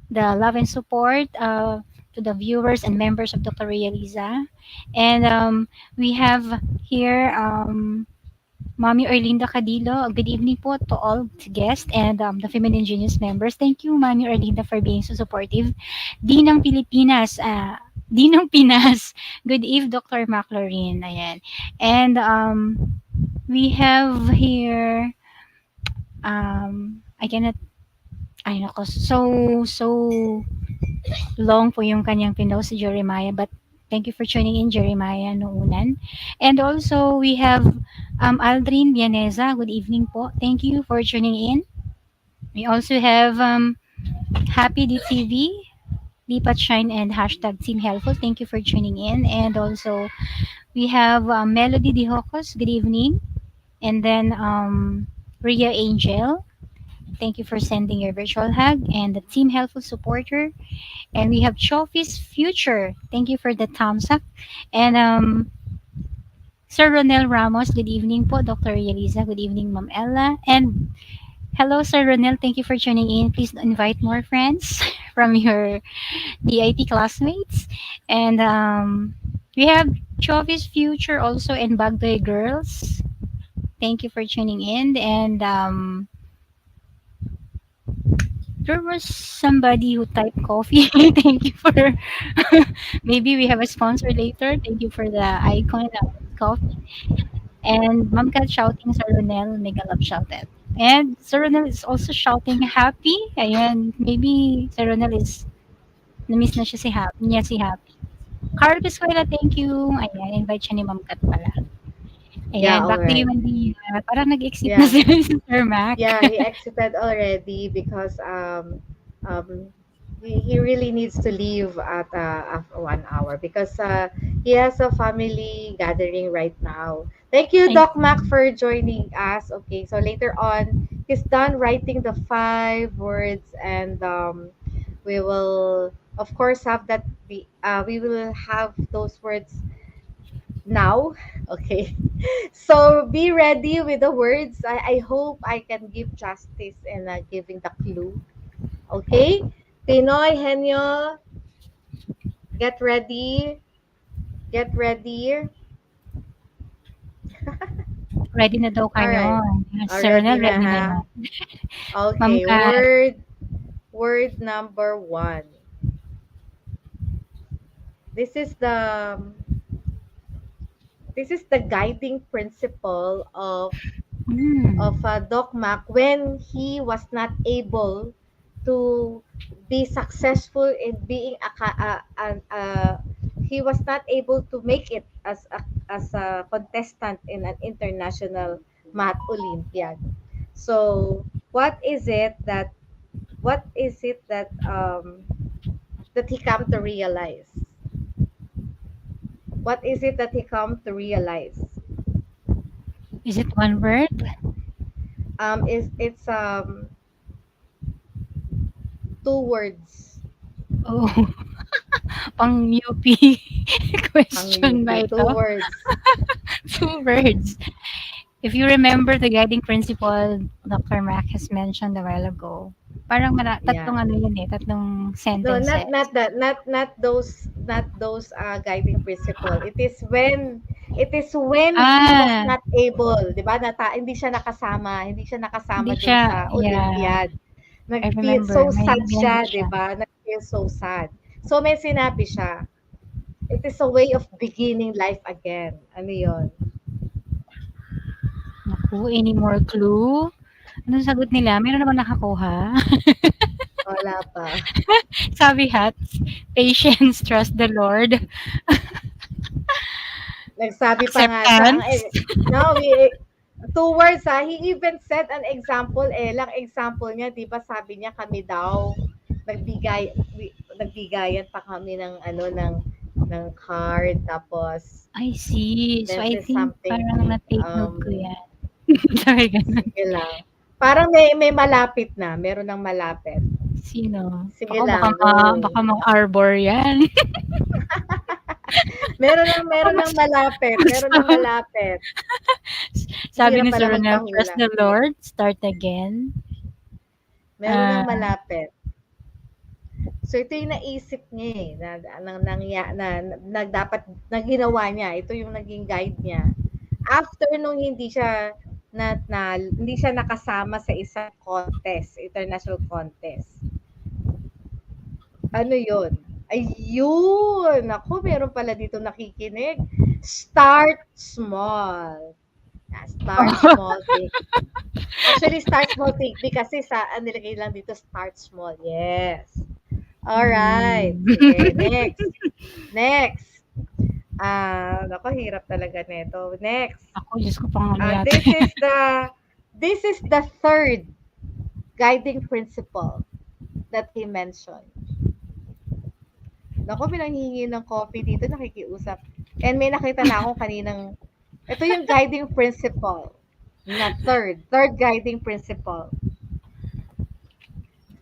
Speaker 6: the love and support to the viewers and members of Dr. Ria Lisa. And we have here Mommy Erlinda Cadillo. Good evening po to all guests and the Feminine Genius members. Thank you, Mommy Erlinda, for being so supportive. Dinang Pilipinas. Dinong Pinas. Good eve, Dr. Maclaurin. Ayan. And we have here, I cannot, ay nako, so long po yung kanyang pinost si Jeremiah, but thank you for tuning in, Jeremiah, Nuunan. And also, we have Aldrin Vianeza. Good evening po. Thank you for tuning in. We also have Happy DTV, Lipat Shine, and hashtag Team Helpful. Thank you for tuning in. And also, we have Melody Dihokos. Good evening. And then Ria Angel. Thank you for sending your virtual hug. And the Team Helpful supporter. And we have Chofi's Future. Thank you for the thumbs up. And Sir Ronel Ramos, good evening po. Dr. Ria Liza, good evening, Ma'am Ella. And hello, Sir Ronel. Thank you for tuning in. Please invite more friends from your DIT classmates. And we have Chofi's Future also and Bagdoy Girls. Thank you for tuning in. And there was somebody who typed coffee. Thank you for. Maybe we have a sponsor later. Thank you for the icon of coffee. And Ma'am Kat shouting Sir Ronel, mega love shouted. And Sir Ronel is also shouting happy. Ayan, maybe Sir Ronel is na-miss na siya si Happy. Carl Piscuela, thank you. Ayan, invite siya ni Ma'am Kat pala.
Speaker 5: Yeah,
Speaker 6: Ayan,
Speaker 5: all
Speaker 6: back to you,
Speaker 5: right.
Speaker 6: Mandy. Parang nag-exit na
Speaker 5: Yeah.
Speaker 6: si Sir Mac.
Speaker 5: Yeah, he exited already because um he really needs to leave at after 1 hour because he has a family gathering right now. Thank you,
Speaker 6: I
Speaker 5: Doc Mac,
Speaker 6: see.
Speaker 5: for joining us. Okay, so later on, he's done writing the 5 words, and we will of course have that. We will have those words now. Okay. So be ready with the words. I hope I can give justice in giving the clue. Okay? Pinoy, Henyo, get ready. Get ready.
Speaker 6: Ready na daw
Speaker 5: All
Speaker 6: kayo.
Speaker 5: right.
Speaker 6: Sir
Speaker 5: Ready
Speaker 6: Ronel,
Speaker 5: na
Speaker 6: ready na
Speaker 5: ha?
Speaker 6: yan. Ma'am
Speaker 5: Okay.
Speaker 6: Kat,
Speaker 5: Word number 1. This is the guiding principle of
Speaker 6: hmm,
Speaker 5: Doc Mac when he was not able to be successful in being he was not able to make it as a contestant in an international math Olympiad. So what is it that he come to realize? What is it that he come to realize?
Speaker 6: is it one word?
Speaker 5: Is it's 2 words.
Speaker 6: Oh, pang UP
Speaker 5: Pang
Speaker 6: question
Speaker 5: UP,
Speaker 6: ba
Speaker 5: two
Speaker 6: ito?
Speaker 5: words.
Speaker 6: 2 words. If you remember the guiding principle Dr. Mac has mentioned a while ago, parang
Speaker 5: Yeah.
Speaker 6: tatlong ano yun eh, tatlong
Speaker 5: No,
Speaker 6: sentences.
Speaker 5: not those guiding principle. It is when he was
Speaker 6: Ah,
Speaker 5: not able, 'di ba? Hindi siya nakasama
Speaker 6: hindi
Speaker 5: dun
Speaker 6: siya,
Speaker 5: sa
Speaker 6: yeah,
Speaker 5: Olympiad.
Speaker 6: I
Speaker 5: Nag-feel
Speaker 6: remember,
Speaker 5: so
Speaker 6: may
Speaker 5: sad
Speaker 6: binanggit
Speaker 5: siya, 'di
Speaker 6: siya.
Speaker 5: ba? Nag-feel so sad. So may sinabi siya, it is a way of beginning life again. Ano 'yon?
Speaker 6: Naku, any more clue? Anong sagot nila? Meron naman nakakuha?
Speaker 5: Wala pa.
Speaker 6: Sabi hats, patience, trust the Lord,
Speaker 5: Nagsabi pa nga siya,
Speaker 6: acceptance.
Speaker 5: no, 2 words he even said an example lang example niya, 'di ba sabi niya kami daw, nagbigayan pa kami ng ano, ng card tapos
Speaker 6: I see. So,
Speaker 5: then
Speaker 6: I
Speaker 5: there's
Speaker 6: think
Speaker 5: something,
Speaker 6: parang na-take note ko
Speaker 5: um,
Speaker 6: yan. Sabi ganun.
Speaker 5: sige lang. Parang may malapit na, meron ng malapit.
Speaker 6: Sino?
Speaker 5: Sige
Speaker 6: Ako
Speaker 5: lang,
Speaker 6: baka
Speaker 5: go.
Speaker 6: mag-arbor yan.
Speaker 5: Meron ng
Speaker 6: Mas
Speaker 5: malapit, meron
Speaker 6: gusto
Speaker 5: ng malapit.
Speaker 6: sabi
Speaker 5: Hirap
Speaker 6: ni
Speaker 5: pala
Speaker 6: Sir Ronel, trust
Speaker 5: magpahula.
Speaker 6: the Lord, start again.
Speaker 5: Meron ng
Speaker 6: Ah,
Speaker 5: malapit. So ito yung naisip niya na dapat na ginawa niya. Ito yung naging guide niya. After nung hindi siya nakasama sa isang contest, international contest. Ano 'yon? Ayun! Naku, meron pala dito nakikinig. Start small. Start small, think. Actually, start small, think big kasi nilagay lang dito, start small. Yes. Alright.
Speaker 6: Hmm.
Speaker 5: Sige, next. Next. Naku, hirap talaga nito. Next.
Speaker 6: Ako, Diyos ko, pang ano yata.
Speaker 5: This is the third guiding principle that he mentioned. Naku, pinanghihingi ng coffee dito, nakikiusap. And may nakita na akong kaninang, ito yung guiding principle na third guiding principle.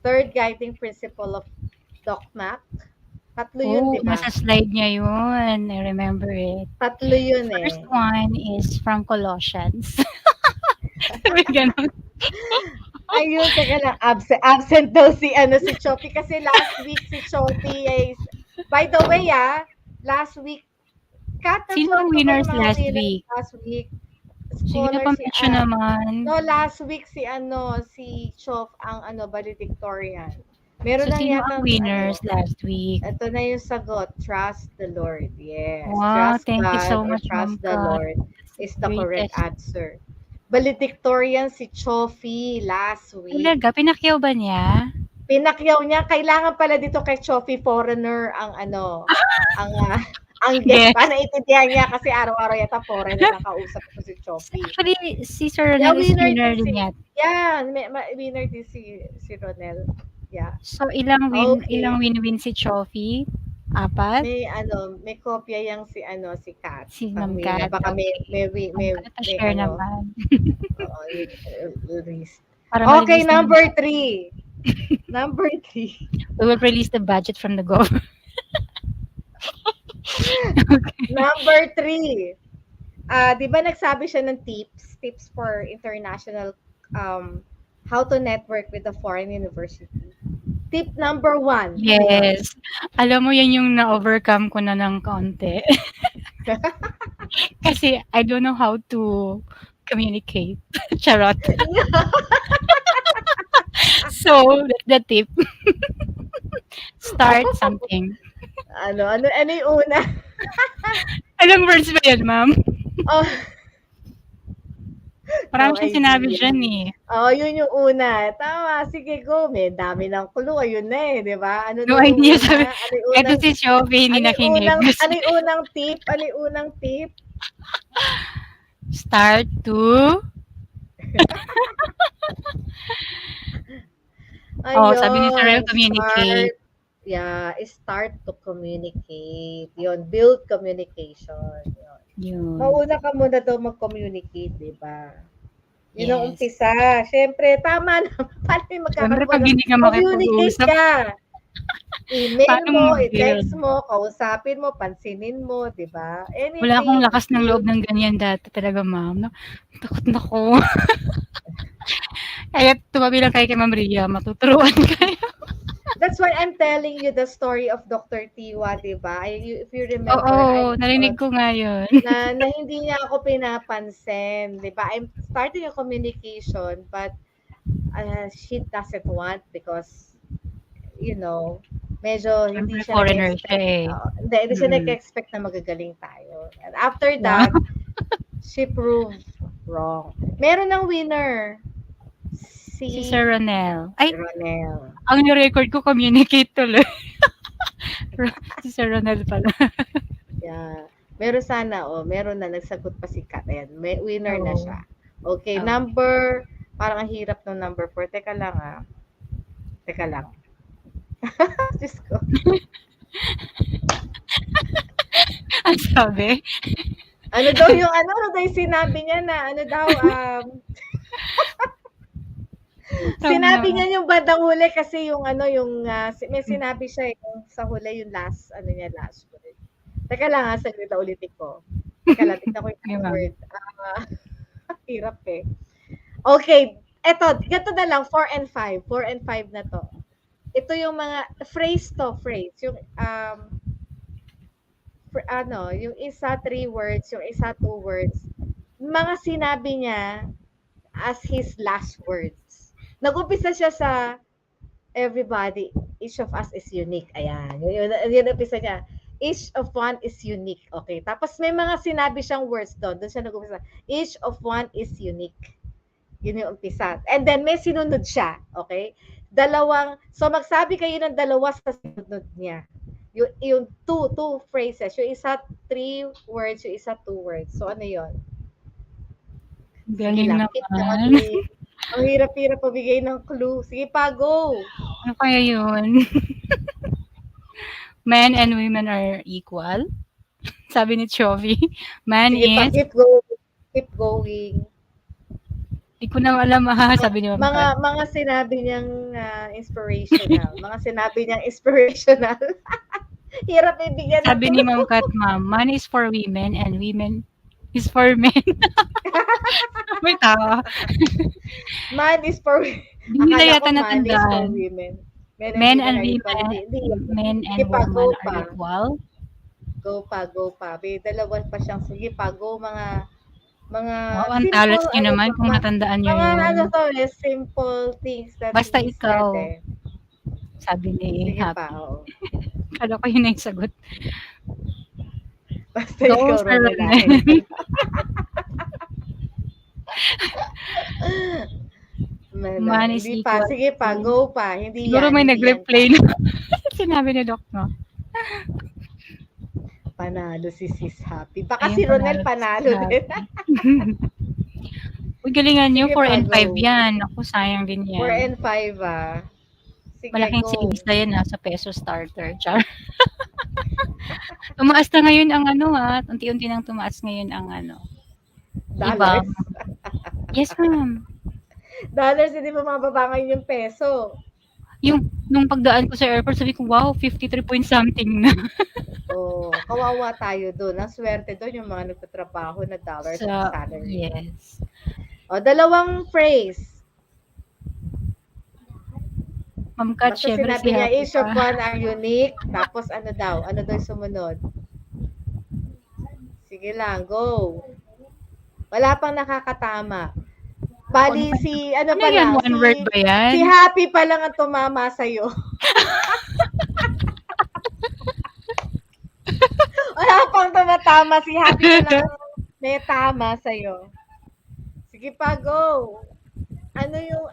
Speaker 5: Third guiding principle of Doc Mac. Tatlo yun,
Speaker 6: Oh,
Speaker 5: di ba?
Speaker 6: nasa slide niya yun. I remember it.
Speaker 5: Tatlo yun
Speaker 6: First
Speaker 5: eh.
Speaker 6: one is from Colossians. Sabi ganun.
Speaker 5: Ayun, teka lang, absent daw si Choppy kasi last week si Choppy ay, by the way last week,
Speaker 6: Sino ang winners last week?
Speaker 5: last week?
Speaker 6: Sige na,
Speaker 5: Scholar si,
Speaker 6: pa-mention naman.
Speaker 5: no, last week si Chof ang valedictorian. Meron
Speaker 6: So,
Speaker 5: lang
Speaker 6: sino
Speaker 5: yata
Speaker 6: ang winners last week?
Speaker 5: ito na yung sagot, trust the Lord. Yes.
Speaker 6: Wow,
Speaker 5: Trust
Speaker 6: thank you
Speaker 5: God
Speaker 6: so
Speaker 5: or
Speaker 6: much,
Speaker 5: trust
Speaker 6: Ma'am
Speaker 5: the
Speaker 6: Kat.
Speaker 5: Lord is the correct
Speaker 6: Greatest.
Speaker 5: answer. Valedictorian si Chofi last week.
Speaker 6: Talaga, pinakyaw ba niya?
Speaker 5: Pinakyaw niya, kailangan pala dito kay Chofi foreigner ang ang guest
Speaker 6: Yes.
Speaker 5: pa. Naintindihan niya kasi araw-araw yata foreigner ang kausap ko si Chofi.
Speaker 6: Actually, si Sir Ronel is winner din yan.
Speaker 5: Yeah, winner din si Ronel. Yeah.
Speaker 6: So, ilang
Speaker 5: Okay.
Speaker 6: win-win si Chofi? Apat?
Speaker 5: May kopya yang si Kat.
Speaker 6: Si
Speaker 5: Ang
Speaker 6: Ma'am
Speaker 5: winner.
Speaker 6: Kat.
Speaker 5: Baka may
Speaker 6: share naman.
Speaker 5: List.
Speaker 6: Para
Speaker 5: Okay,
Speaker 6: ma-release
Speaker 5: number 3. Number 3.
Speaker 6: We will release the budget from the government.
Speaker 5: Number 3. Di ba nagsabi siya ng tips for international how to network with a foreign university. Tip number 1.
Speaker 6: Yes. Alam mo, yan yung na-overcome ko na ng kaunti. Kasi I don't know how to communicate. Charot. So, that's the tip. Start something.
Speaker 5: Ano yung una?
Speaker 6: Anong words ba yan, ma'am?
Speaker 5: Oh,
Speaker 6: Parang
Speaker 5: no
Speaker 6: siya sinabi
Speaker 5: idea.
Speaker 6: dyan eh.
Speaker 5: Yun yung una. Tama, sige go. May dami ng clue. Ayun na eh, di ba? Ano
Speaker 6: No
Speaker 5: na yung
Speaker 6: idea.
Speaker 5: una?
Speaker 6: Sabi,
Speaker 5: Ano yung
Speaker 6: eto
Speaker 5: unang,
Speaker 6: si Shofi, hindi nakinig.
Speaker 5: ano yung unang tip? Ano yung unang tip?
Speaker 6: Start to... sabi ni Sir,
Speaker 5: Ayun,
Speaker 6: communicate.
Speaker 5: Start to communicate. Yun, build communication.
Speaker 6: Yun.
Speaker 5: Mauna ka muna daw mag-communicate, di ba? Yun ang
Speaker 6: Yes.
Speaker 5: umpisa. Siyempre, tama na. Paano yung
Speaker 6: Siyempre, pag
Speaker 5: magkakaroon?
Speaker 6: hindi ka
Speaker 5: Communicate
Speaker 6: makipag-uusap,
Speaker 5: ka. Email
Speaker 6: Paano
Speaker 5: mo,
Speaker 6: mo
Speaker 5: i-text mo, kausapin mo, pansinin mo, di ba?
Speaker 6: wala akong lakas ng loob ng ganyan dati talaga, ma'am. No? Takot na ko. Kaya tumabi lang kayo kay Ma'am Ria, matuturuan kayo.
Speaker 5: That's why I'm telling you the story of Dr. Tiwa, di ba? If you remember,
Speaker 6: Oo, narinig ko nga yun.
Speaker 5: na hindi niya ako pinapansin, di ba? I'm starting a communication, but she doesn't want because, medyo hindi
Speaker 6: Siyempre,
Speaker 5: siya
Speaker 6: foreigner
Speaker 5: nag-expect.
Speaker 6: siya eh.
Speaker 5: Hindi siya nag-expect na magagaling tayo. And after that, she proved wrong. Meron ng winner.
Speaker 6: Si Sir Ronel. Ay,
Speaker 5: Ronel.
Speaker 6: ang record ko, communicate tuloy. Si Sir Ronel pala.
Speaker 5: Yeah. Meron na nagsagot pa si Kat. Ayan, may winner na siya. Okay,
Speaker 6: Oh.
Speaker 5: parang ang hirap ng number 4. Teka lang. Diyos ko.
Speaker 6: Ang sabi?
Speaker 5: Ano daw yung sinabi niya na sinabi niya yung bandang huli kasi may sinabi siya yung sa huli yung last word. Teka lang saglit ulitin ko. Teka lang, tignan ko yung last word. Hirap eh. Okay, ganito na lang, 4 and 5. 4 and 5 na to. Ito yung mga phrase. Yung yung isa 3 words, yung isa 2 words. Mga sinabi niya as his last words. Nag-umpisa siya sa everybody, each of us is unique. Ayan. Yun umpisa niya. Each of one is unique. Okay. Tapos may mga sinabi siyang words doon. Doon siya nag-umpisa. Each of one is unique. Yun yung umpisa. And then may sinunod siya. Okay. So magsabi kayo ng dalawa sa sinunod niya. Yung two phrases. Yung isa 3 words, yung isa 2 words. So ano yun? Sige
Speaker 6: Galing
Speaker 5: lang, keep the
Speaker 6: naman.
Speaker 5: clue. Ang hirap-hirap pabigay ng clue. Sige pa, go!
Speaker 6: Ano kaya yun? Men and women are equal. Sabi ni Chovy. Man
Speaker 5: Sige pa,
Speaker 6: is,
Speaker 5: keep going. Keep going.
Speaker 6: di ko na alam sabi ni Ma'am
Speaker 5: Mga
Speaker 6: Kat.
Speaker 5: mga sinabi niyang inspirational. Mga sinabi niyang inspirational. Hirap ibigyan ng
Speaker 6: Sabi ni
Speaker 5: clue.
Speaker 6: Ma'am Kat, ma'am, man is for women and women is for men. May tawa.
Speaker 5: Man is for...
Speaker 6: Di nila
Speaker 5: Akala ko
Speaker 6: yata
Speaker 5: man is for
Speaker 6: natandaan.
Speaker 5: women. Men
Speaker 6: Men
Speaker 5: and
Speaker 6: and
Speaker 5: women are equal.
Speaker 6: women,
Speaker 5: Hindi.
Speaker 6: men
Speaker 5: Sige
Speaker 6: and
Speaker 5: pa,
Speaker 6: women
Speaker 5: go
Speaker 6: are
Speaker 5: pa.
Speaker 6: equal.
Speaker 5: Go pa, go pa. May dalawa pa siyang sige pa, go mga
Speaker 6: Wow, ang talas
Speaker 5: simple
Speaker 6: niyo
Speaker 5: ano
Speaker 6: naman
Speaker 5: to,
Speaker 6: kung natandaan niyo
Speaker 5: mga ano
Speaker 6: yun.
Speaker 5: to, simple things that
Speaker 6: Basta
Speaker 5: he said
Speaker 6: ikaw,
Speaker 5: eh.
Speaker 6: sabi ni
Speaker 5: Sige pa,
Speaker 6: Happy.
Speaker 5: oo.
Speaker 6: Kala ko yun na yung sagot.
Speaker 5: Basta
Speaker 6: Go,
Speaker 5: ikaw,
Speaker 6: Sir
Speaker 5: Ronel.
Speaker 6: Ronel. Man is
Speaker 5: Hindi pa,
Speaker 6: equal
Speaker 5: sige pa,
Speaker 6: to...
Speaker 5: go pa. Hindi
Speaker 6: Siguro
Speaker 5: yan,
Speaker 6: may
Speaker 5: hindi yan
Speaker 6: nag-replay
Speaker 5: pa.
Speaker 6: na. Sinabi ni Doc, no?
Speaker 5: Panalo si Sis Happy. Baka
Speaker 6: Ayun,
Speaker 5: si Ronel
Speaker 6: panalo
Speaker 5: panalo
Speaker 6: si
Speaker 5: din.
Speaker 6: Uy, galingan nyo.
Speaker 5: Sige
Speaker 6: 4
Speaker 5: pa,
Speaker 6: and 5
Speaker 5: go.
Speaker 6: yan. Ako, sayang din
Speaker 5: 4
Speaker 6: yan.
Speaker 5: and 5 ah. Sige,
Speaker 6: Malaking
Speaker 5: go.
Speaker 6: savings na yan sa peso starter. Char. Tumaas na ngayon ang ano unti-unti nang tumaas ngayon ang
Speaker 5: Dollars.
Speaker 6: ibang. Yes, ma'am.
Speaker 5: Dollars, hindi pa mababa ngayon yung peso.
Speaker 6: Nung pagdaan ko sa airport, sabi ko, wow, 53 point something na.
Speaker 5: Oh, kawawa tayo doon. Ang swerte doon yung mga nagtatrabaho na dollars ang salary.
Speaker 6: Yes.
Speaker 5: O, dalawang phrase.
Speaker 6: Ma'am Kat,
Speaker 5: Basta
Speaker 6: syempre
Speaker 5: sinabi
Speaker 6: si
Speaker 5: niya,
Speaker 6: Happy
Speaker 5: each of
Speaker 6: pa.
Speaker 5: one are unique. Tapos ano daw? Ano daw yung sumunod? Sige lang, go. Wala pang nakakatama. Bali si, ano
Speaker 6: Ano
Speaker 5: pa
Speaker 6: yan?
Speaker 5: lang,
Speaker 6: One word ba yan?
Speaker 5: si Happy pa lang ang tumama sa'yo. Wala pang tumatama, si Happy pa lang ang may tama sa'yo. Sige pa, go. Ano yung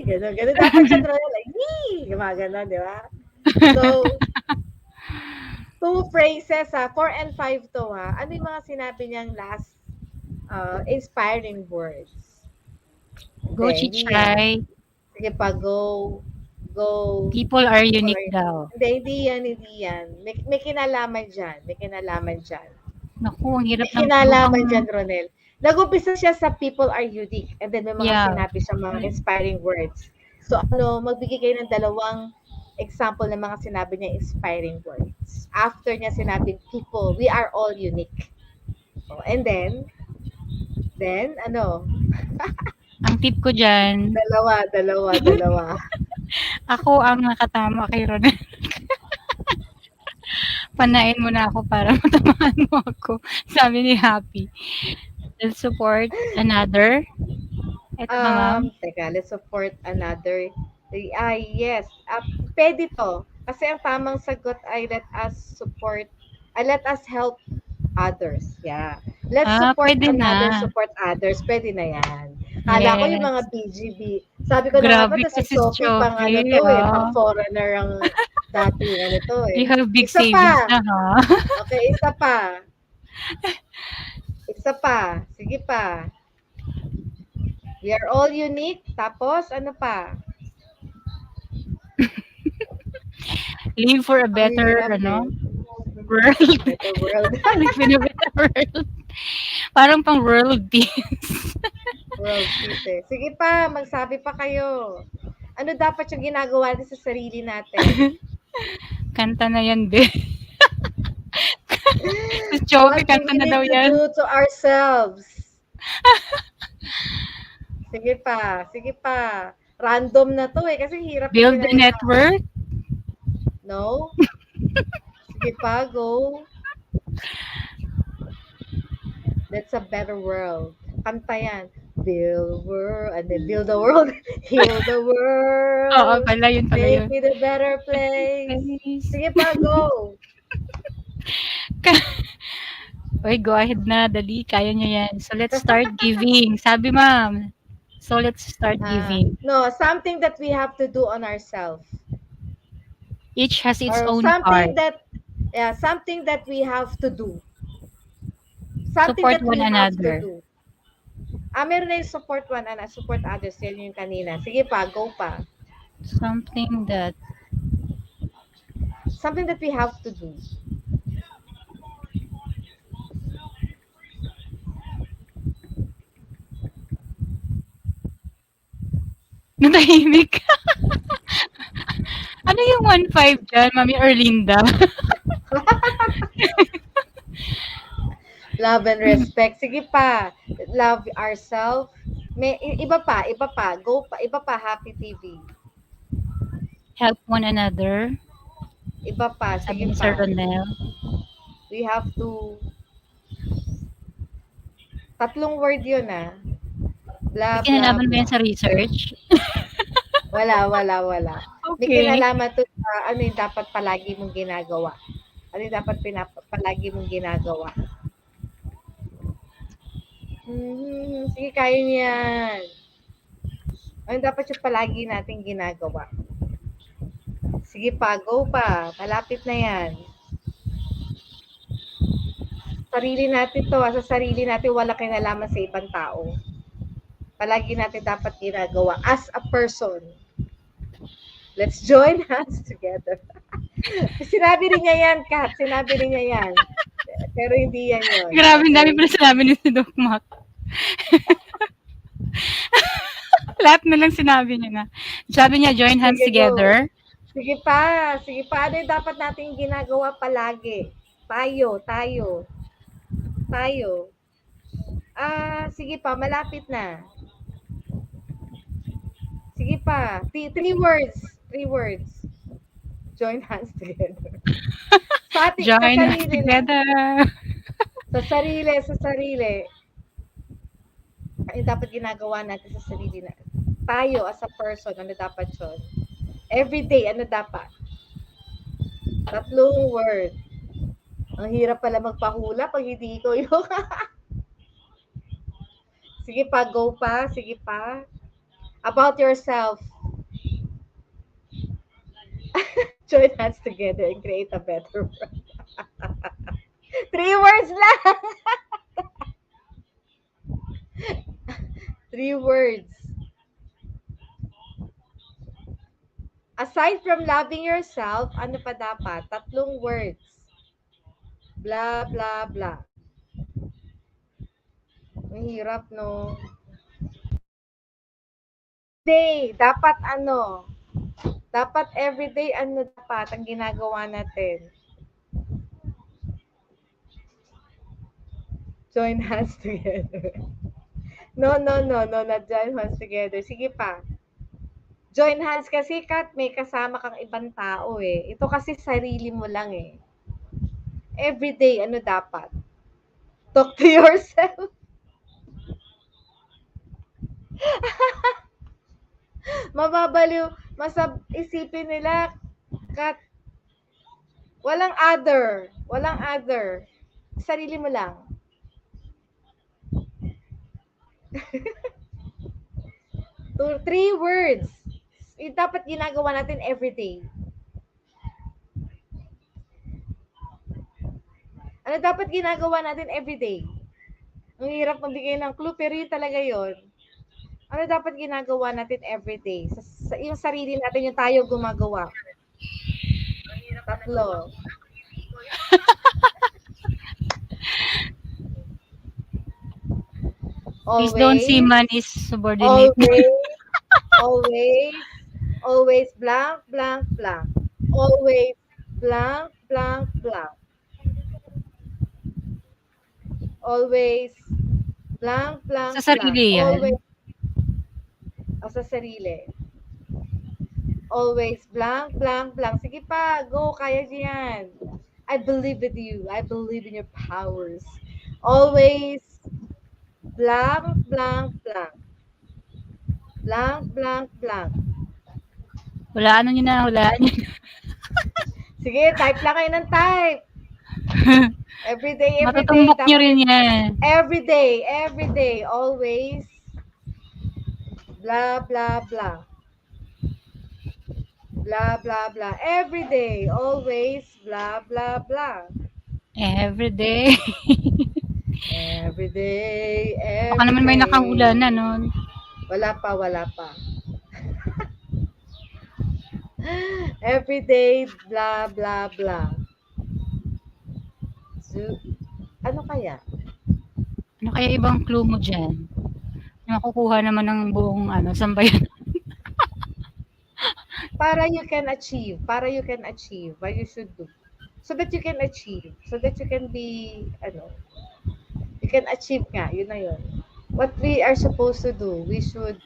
Speaker 5: gano'n dapat siya Ronel, gano'n, di ba? So, 2 phrases 4 and 5 to Ano yung mga sinabi niyang last inspiring words?
Speaker 6: Go,
Speaker 5: Hindi yan.
Speaker 6: Chichay.
Speaker 5: Sige pa, go.
Speaker 6: People are unique daw.
Speaker 5: Hindi yan. May kinalaman dyan.
Speaker 6: Naku, ang hirap
Speaker 5: May
Speaker 6: ng
Speaker 5: kinalaman
Speaker 6: tulong.
Speaker 5: dyan, Ronel. Nag-umpisa siya sa people are unique and then may mga
Speaker 6: Yeah.
Speaker 5: sinabi siya mga inspiring words. So magbigay kayo ng dalawang example ng mga sinabi niya inspiring words. After niya sinabing people, we are all unique. Oh, and then ano?
Speaker 6: Ang tip ko dyan,
Speaker 5: Dalawa.
Speaker 6: ako ang nakatama kay Ronel. Panain mo na ako para matamaan mo ako. Sabi ni Happy. Let's support another. Ito na, ma'am.
Speaker 5: Teka, let's support another. Yes. Pwede to. Kasi ang tamang sagot ay let us help others. Yeah. Let's support
Speaker 6: Pwede
Speaker 5: another,
Speaker 6: na.
Speaker 5: support others. Pwede na yan. Kala ko yung mga
Speaker 6: Yes.
Speaker 5: BGB. Sabi ko na nga ba,
Speaker 6: Grabe
Speaker 5: si
Speaker 6: ka, Sis
Speaker 5: Sophie, pang ano
Speaker 6: Chovy,
Speaker 5: to pang foreigner ang dating ano to
Speaker 6: You have big
Speaker 5: Isa
Speaker 6: savings
Speaker 5: pa.
Speaker 6: na, ha?
Speaker 5: Okay, isa pa. Sige pa. We are all unique. Tapos, ano pa?
Speaker 6: Live for a better,
Speaker 5: hirap
Speaker 6: world.
Speaker 5: Better world.
Speaker 6: Live in a better world. Parang pang world peace.
Speaker 5: World peace eh. Sige pa, magsabi pa kayo. Ano dapat yung ginagawa natin sa sarili natin?
Speaker 6: Kanta na yan, be. Si Chovy,
Speaker 5: What
Speaker 6: kanta
Speaker 5: we
Speaker 6: na daw
Speaker 5: need to
Speaker 6: yan.
Speaker 5: do to ourselves. Sige pa. Random na to kasi hirap.
Speaker 6: Build
Speaker 5: yung
Speaker 6: the network.
Speaker 5: No? Sige pa, go. That's a better world. Kanta yan. Build world, and then build the world, heal the
Speaker 6: Oo
Speaker 5: world,
Speaker 6: pala, yun pala
Speaker 5: make
Speaker 6: yun.
Speaker 5: it a better place.
Speaker 6: Place.
Speaker 5: Sige pa, go.
Speaker 6: Uy, go ahead na, dali, kaya niyo yan. So, let's start giving. Sabi ma'am. So, let's start giving.
Speaker 5: No, something that we have to do on ourselves,
Speaker 6: Each has its
Speaker 5: or
Speaker 6: own part.
Speaker 5: something that we have to do, something
Speaker 6: Support
Speaker 5: that
Speaker 6: one
Speaker 5: we have to
Speaker 6: another.
Speaker 5: do. Meron na yung support one and support others. Yan yung kanina. Sige pa, go pa.
Speaker 6: Something that
Speaker 5: Something that we have to do.
Speaker 6: natahimik. Ano yung 1-5 dyan, Mami Erlinda?
Speaker 5: Love and respect. Sige pa. Love ourselves. May iba pa. Go pa. Iba pa, Happy TV.
Speaker 6: Help one another.
Speaker 5: Iba pa.
Speaker 6: Sabi
Speaker 5: Sige
Speaker 6: ni Sir
Speaker 5: pa.
Speaker 6: Ronel.
Speaker 5: We have to... Tatlong word yun Blah,
Speaker 6: May
Speaker 5: blah,
Speaker 6: kinalaman ba
Speaker 5: blah.
Speaker 6: yan sa research?
Speaker 5: Wala. May
Speaker 6: Okay.
Speaker 5: kinalaman to sa ano yung dapat palagi mong ginagawa. Ano yung dapat palagi mong ginagawa. Sige, kaya niyan. Ano dapat yung palagi nating ginagawa. Sige pa, go pa. Malapit na yan. Sarili natin to. Sa sarili natin, wala kinalaman sa ibang tao. Palagi natin dapat ginagawa as a person. Let's join hands together. Sinabi rin niya yan, Kat. Sinabi rin niya yan. Pero hindi yan yun.
Speaker 6: Grabe, dami pala sinabi ni si Doc Mac. Lahat na lang sinabi niya na. Sabi niya, join hands
Speaker 5: Sige,
Speaker 6: together.
Speaker 5: Sige pa. Ano yung dapat natin ginagawa palagi? Tayo. Sige pa. Malapit na. Sige pa. Three words. Join hands together.
Speaker 6: Join hands together.
Speaker 5: Sa sarili. Ano dapat ginagawa natin sa sarili natin? Tayo as a person, ano dapat yun? Everyday, ano dapat? Tatlong word. Ang hirap pala magpahula pag hindi ko yung... Sige pa, go pa. Sige pa. About yourself. Join hands together and create a better world. 3 words lang. 3 words. Aside from loving yourself, ano pa dapat? Tatlong words. Blah, blah, blah. Ang hirap, no? Day, dapat ano? Dapat everyday, ano dapat ang ginagawa natin? Join hands together. No, not join hands together. Sige pa. Join hands kasi, Kat, may kasama kang ibang tao eh. Ito kasi sarili mo lang eh. Everyday, ano dapat? Talk to yourself. Mababaliw. Isipin nila, Kat, walang other. Sarili mo lang. Three words. Dapat ginagawa natin everyday. Ano dapat ginagawa natin everyday? Ang hirap magbigay ng clue, pero yun talaga yun. Ano dapat ginagawa natin everyday? Yung sarili natin, yung tayo gumagawa. Tatlo.
Speaker 6: Please don't see man is subordinate.
Speaker 5: Always blank. Always blank. Always blank.
Speaker 6: Sa sarili yan.
Speaker 5: Always. Sa sarili. Always blank. Sige pa, go, kaya diyan. I believe with you. I believe in your powers. Always Blank, blank, blank. Blank, blank, blank.
Speaker 6: Hulaan nyo na, hulaan nyo.
Speaker 5: Sige, type lang kayo ng type. Every day,
Speaker 6: Matutumbok nyo rin yan.
Speaker 5: every day, always, blah, blah, blah. Blah, blah, blah. Every day, always, blah, blah, blah.
Speaker 6: Every day.
Speaker 5: Every day,
Speaker 6: Baka
Speaker 5: every
Speaker 6: naman may
Speaker 5: day.
Speaker 6: nakahula na nun.
Speaker 5: Wala pa, wala pa. Every day, blah, blah, blah. So, ano kaya?
Speaker 6: Ano kaya ibang clue mo dyan? Makukuha naman ng buong sambayan.
Speaker 5: Para you can achieve, what you should do. So that you can achieve, so that you can be, you can achieve nga, yun na yun. What we are supposed to do, we should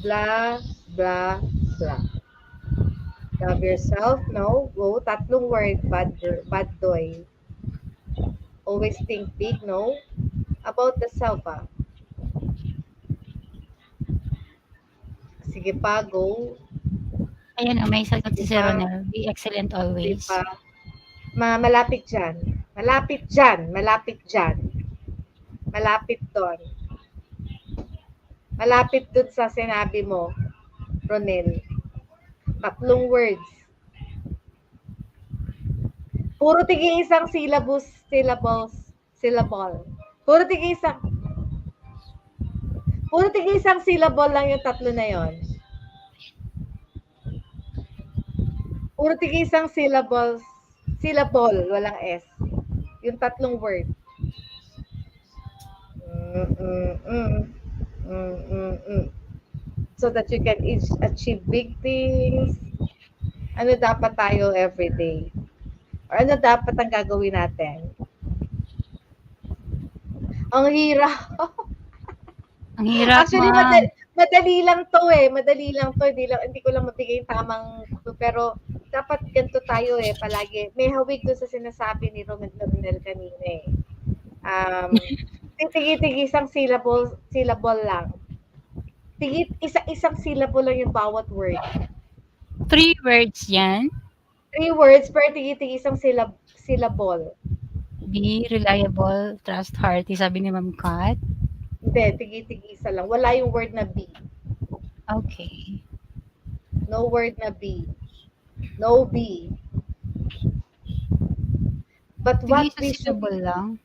Speaker 5: blah, blah, blah. Love yourself, no? Go, tatlong word, bad boy. Always think big, no? About the self, Sige pa, go.
Speaker 6: Ayan, may sagot si
Speaker 5: Diba?
Speaker 6: Ronel. Be excellent always.
Speaker 5: Diba? Malapit dyan. Malapit dyan. Malapit dyan. Malapit doon. Malapit doon sa sinabi mo, Ronel. Tatlong words. Puro tiging isang syllable. Puro tiging isang syllable lang yung tatlo na yon. Puro tiging isang syllable, walang S. Yung tatlong word. So that you can achieve big things. Ano dapat tayo everyday? Or ano dapat ang gagawin natin? Ang hirap.
Speaker 6: Ang hirap.
Speaker 5: Actually, madali lang to eh. Madali lang to. Hindi ko lang mabigay yung tamang clue. Pero dapat ganito tayo eh. Palagi. May hawig doon sa sinasabi ni Ronel kanina eh. Tigi-tigi isang syllable lang. Isang syllable lang yung bawat word.
Speaker 6: 3 words yan.
Speaker 5: 3 words per tigi-tigi isang syllable.
Speaker 6: Be reliable, trustworthy, sabi ni Ma'am Kat.
Speaker 5: Hindi, tigi-tigi isa lang. Wala yung word na be.
Speaker 6: Okay.
Speaker 5: No word na be. No be. But what we should
Speaker 6: syllable lang.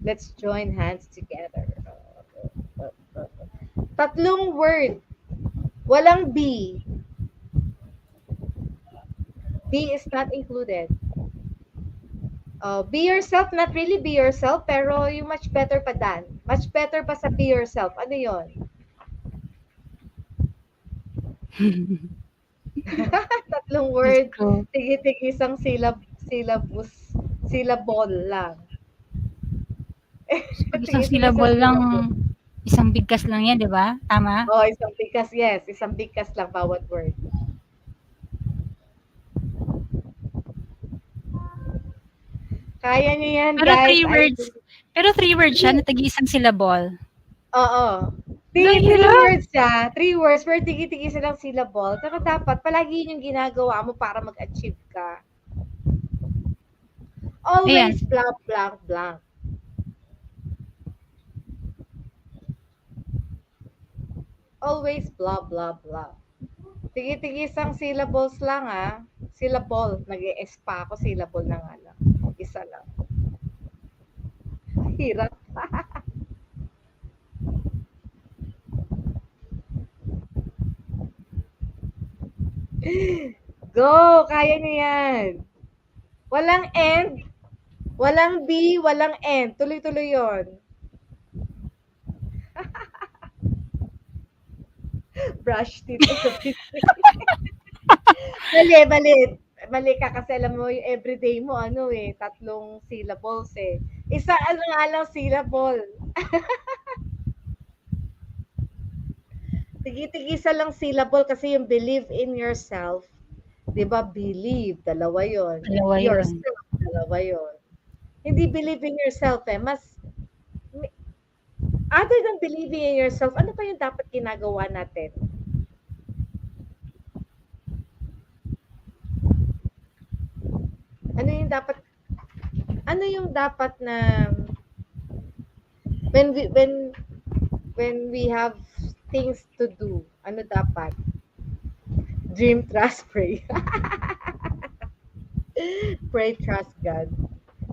Speaker 5: Let's join hands together. Tatlong word. Walang be. Be is not included. Be yourself, not really be yourself, pero yung much better pa dan. Much better pa sa be yourself. Ano yon? Tatlong word. Tigi-tigi isang syllable lang.
Speaker 6: Isang syllable lang, isang bigkas lang yan, di ba? Tama?
Speaker 5: Isang bigkas, yes. Isang bigkas lang bawat word. Kaya niyo yan,
Speaker 6: pero
Speaker 5: guys.
Speaker 6: 3 words. Pero 3 words siya na tagi-isang syllable.
Speaker 5: Oo. 3 words siya. 3 words, pero tigi-tigi silang syllable. Saka dapat, palagi yun yung ginagawa mo para mag-achieve ka. Always blank, blank, blank. Always blah, blah, blah. Tigi-tigi isang syllables lang Syllable. Nag-e-S pa ako. Syllable na nga lang. Isa lang. Hirap. Go! Kaya niyo yan. Walang end. Walang B, walang end. Tuloy-tuloy yon. Brush teeth. Mali ka kasi alam mo yung everyday mo tatlong syllables eh. Isa nga lang syllable. Tigi-tigisa lang syllable kasi yung believe in yourself. 'Di ba? Believe, dalawa 'yon.
Speaker 6: Dalawa yun.
Speaker 5: Yourself, Dalawa yun. Hindi believe in yourself eh. Other than believing in yourself, ano pa yung dapat ginagawa natin? Ano yung dapat na when we when we have things to do, ano dapat? Dream, trust, pray. Pray, trust God.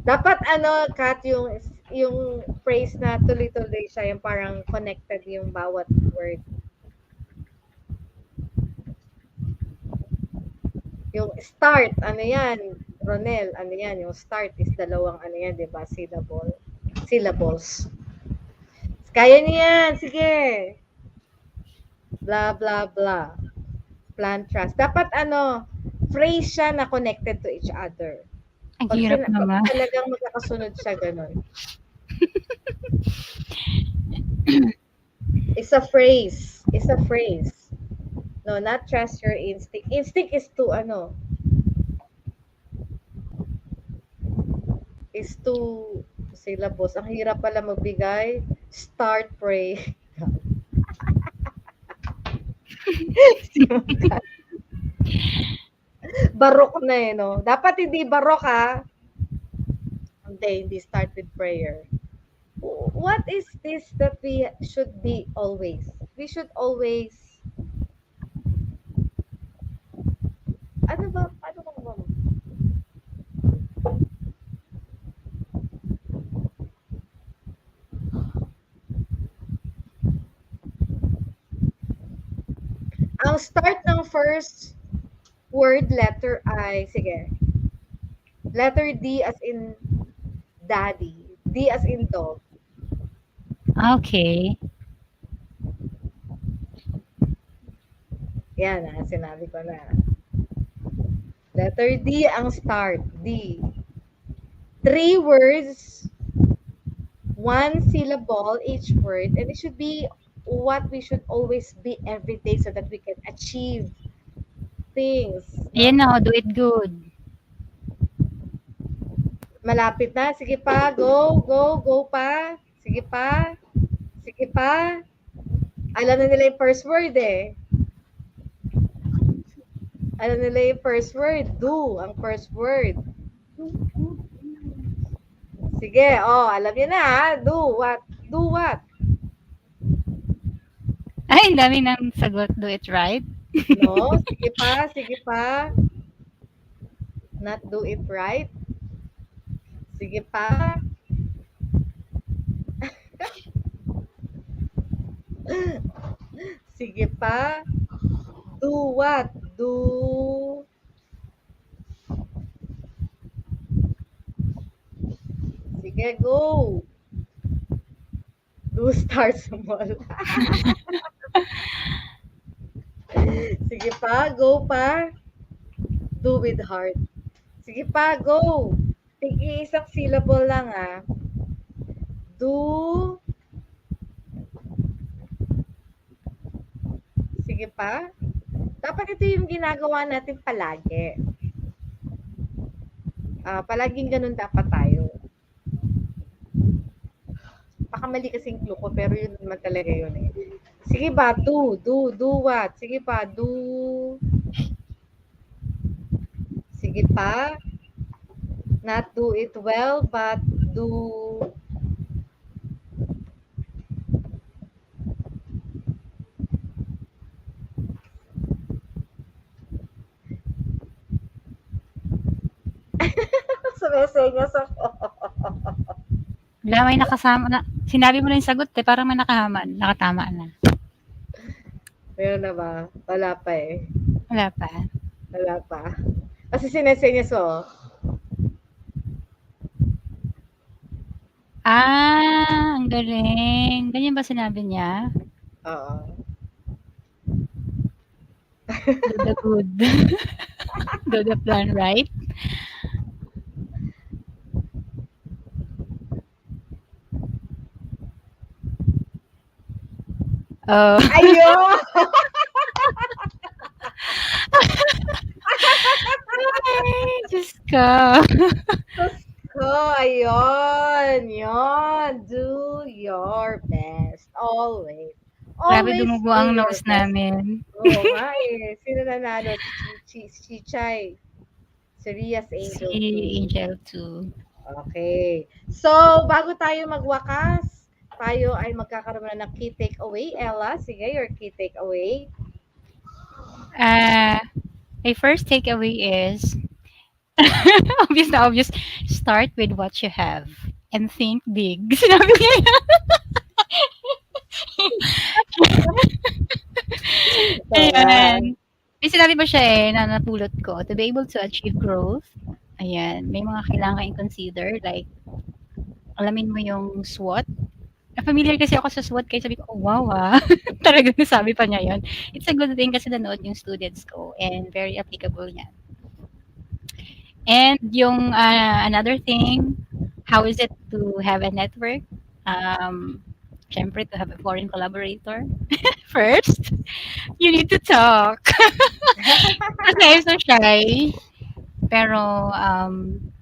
Speaker 5: Dapat ano, Kat, yung phrase na tuloy-tuloy siya, yung parang connected yung bawat word. Yung start, ano yan, Ronel, ano yan, yung start is dalawang ano yan, di ba? Syllables. Kaya niyan, sige. Blah, blah, blah. Plan, trust. Dapat ano, phrase siya na connected to each other.
Speaker 6: Ang
Speaker 5: Pag
Speaker 6: hirap naman.
Speaker 5: talagang magkakasunod siya, ganun. It's a phrase. It's a phrase. No, not trust your instinct. Instinct is to ano, is to syllables. Ang hirap pala magbigay. Start, pray. Barok na eh, no? Dapat hindi barok, ha? Hindi start with prayer. What is this that we should be always? We should always... Ano ba? Ang start ng first word letter ay, sige. Letter D as in daddy. D as in dog.
Speaker 6: Okay.
Speaker 5: Yan sinabi ko na. Letter D ang start. D. 3 words, 1 syllable each word, and it should be what we should always be every day so that we can achieve things.
Speaker 6: Ayan na, do it good.
Speaker 5: Malapit na. Sige pa. Go pa. Sige pa. Alam na nila yung first word eh. Alam nila yung first word. Do ang first word. Sige, alam niyo na ha. Do what?
Speaker 6: Ay, dami ng sagot. Do it right.
Speaker 5: No, sige pa. Not do it right. Sige pa. Sige pa. Do what? Do. Sige, go. Do start small. Sige pa, go pa. Do with heart. Sige pa, go. Isang syllable lang Do. Sige pa. Dapat ito yung ginagawa natin palagi. Palaging ganun dapat tayo. Baka mali kasing clue ko, pero yun naman talaga yun eh. Sige ba, do what? Sige pa, do. Sige pa. Not do it well, but do. Sumesenyas ako.
Speaker 6: Wala, may nakasama na. Sinabi mo na yung sagot eh. Parang may nakatama na.
Speaker 5: Meron na ba? Wala pa eh.
Speaker 6: Wala pa.
Speaker 5: Wala pa. Kasi sinesenyas ko.
Speaker 6: Ang galing. Ganyan ba sinabi niya?
Speaker 5: Oo.
Speaker 6: Do the good. Do the plan right.
Speaker 5: Ayun!
Speaker 6: Ay, Diyos ko.
Speaker 5: So ayun. Yon. Do your best. Always.
Speaker 6: Grabe
Speaker 5: Always
Speaker 6: dumugo
Speaker 5: do
Speaker 6: ang
Speaker 5: your
Speaker 6: nose
Speaker 5: best.
Speaker 6: namin.
Speaker 5: Oo nga eh. Sino nanalo? Si Chai. Si Ria's
Speaker 6: Si
Speaker 5: Angel 2.
Speaker 6: Angel 2.
Speaker 5: Okay. So, bago tayo magwakas, tayo ay magkakaroon na ng key takeaway. Ella, sige, your key takeaway.
Speaker 6: Uh, my first takeaway is obvious na obvious. Start with what you have and think big. Sinabi niya yan. Ayan.
Speaker 5: Naman.
Speaker 6: May sinabi pa siya na napulot ko, to be able to achieve growth, ayan, may mga kailangan i-consider like alamin mo yung SWOT. Familiar kasi ako sa SWOT kaya sabi ko, "Oh, wow, Talagang nasabi pa niya yun. It's a good thing kasi nanood yung students ko and very applicable yan. And yung another thing, how is it to have a network? Syempre, to have a foreign collaborator. First, you need to talk. Kasi I'm so shy. Pero,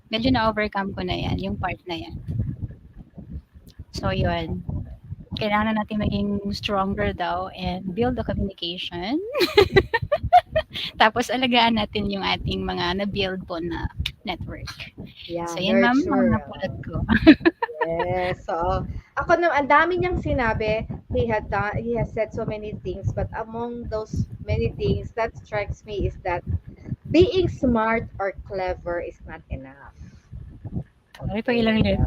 Speaker 6: medyo na-overcome ko na yan, yung part na yan. So, yun. Kailangan natin maging stronger daw and build the communication. Tapos, alagaan natin yung ating mga na-build po na network.
Speaker 5: Yeah,
Speaker 6: So, yan ma'am, mga
Speaker 5: nurture.
Speaker 6: napulot ko.
Speaker 5: Yes. So, ako naman, ang dami niyang sinabi. He has said so many things, but among those many things that strikes me is that being smart or clever is not enough.
Speaker 6: Ay, pag ilang ulit.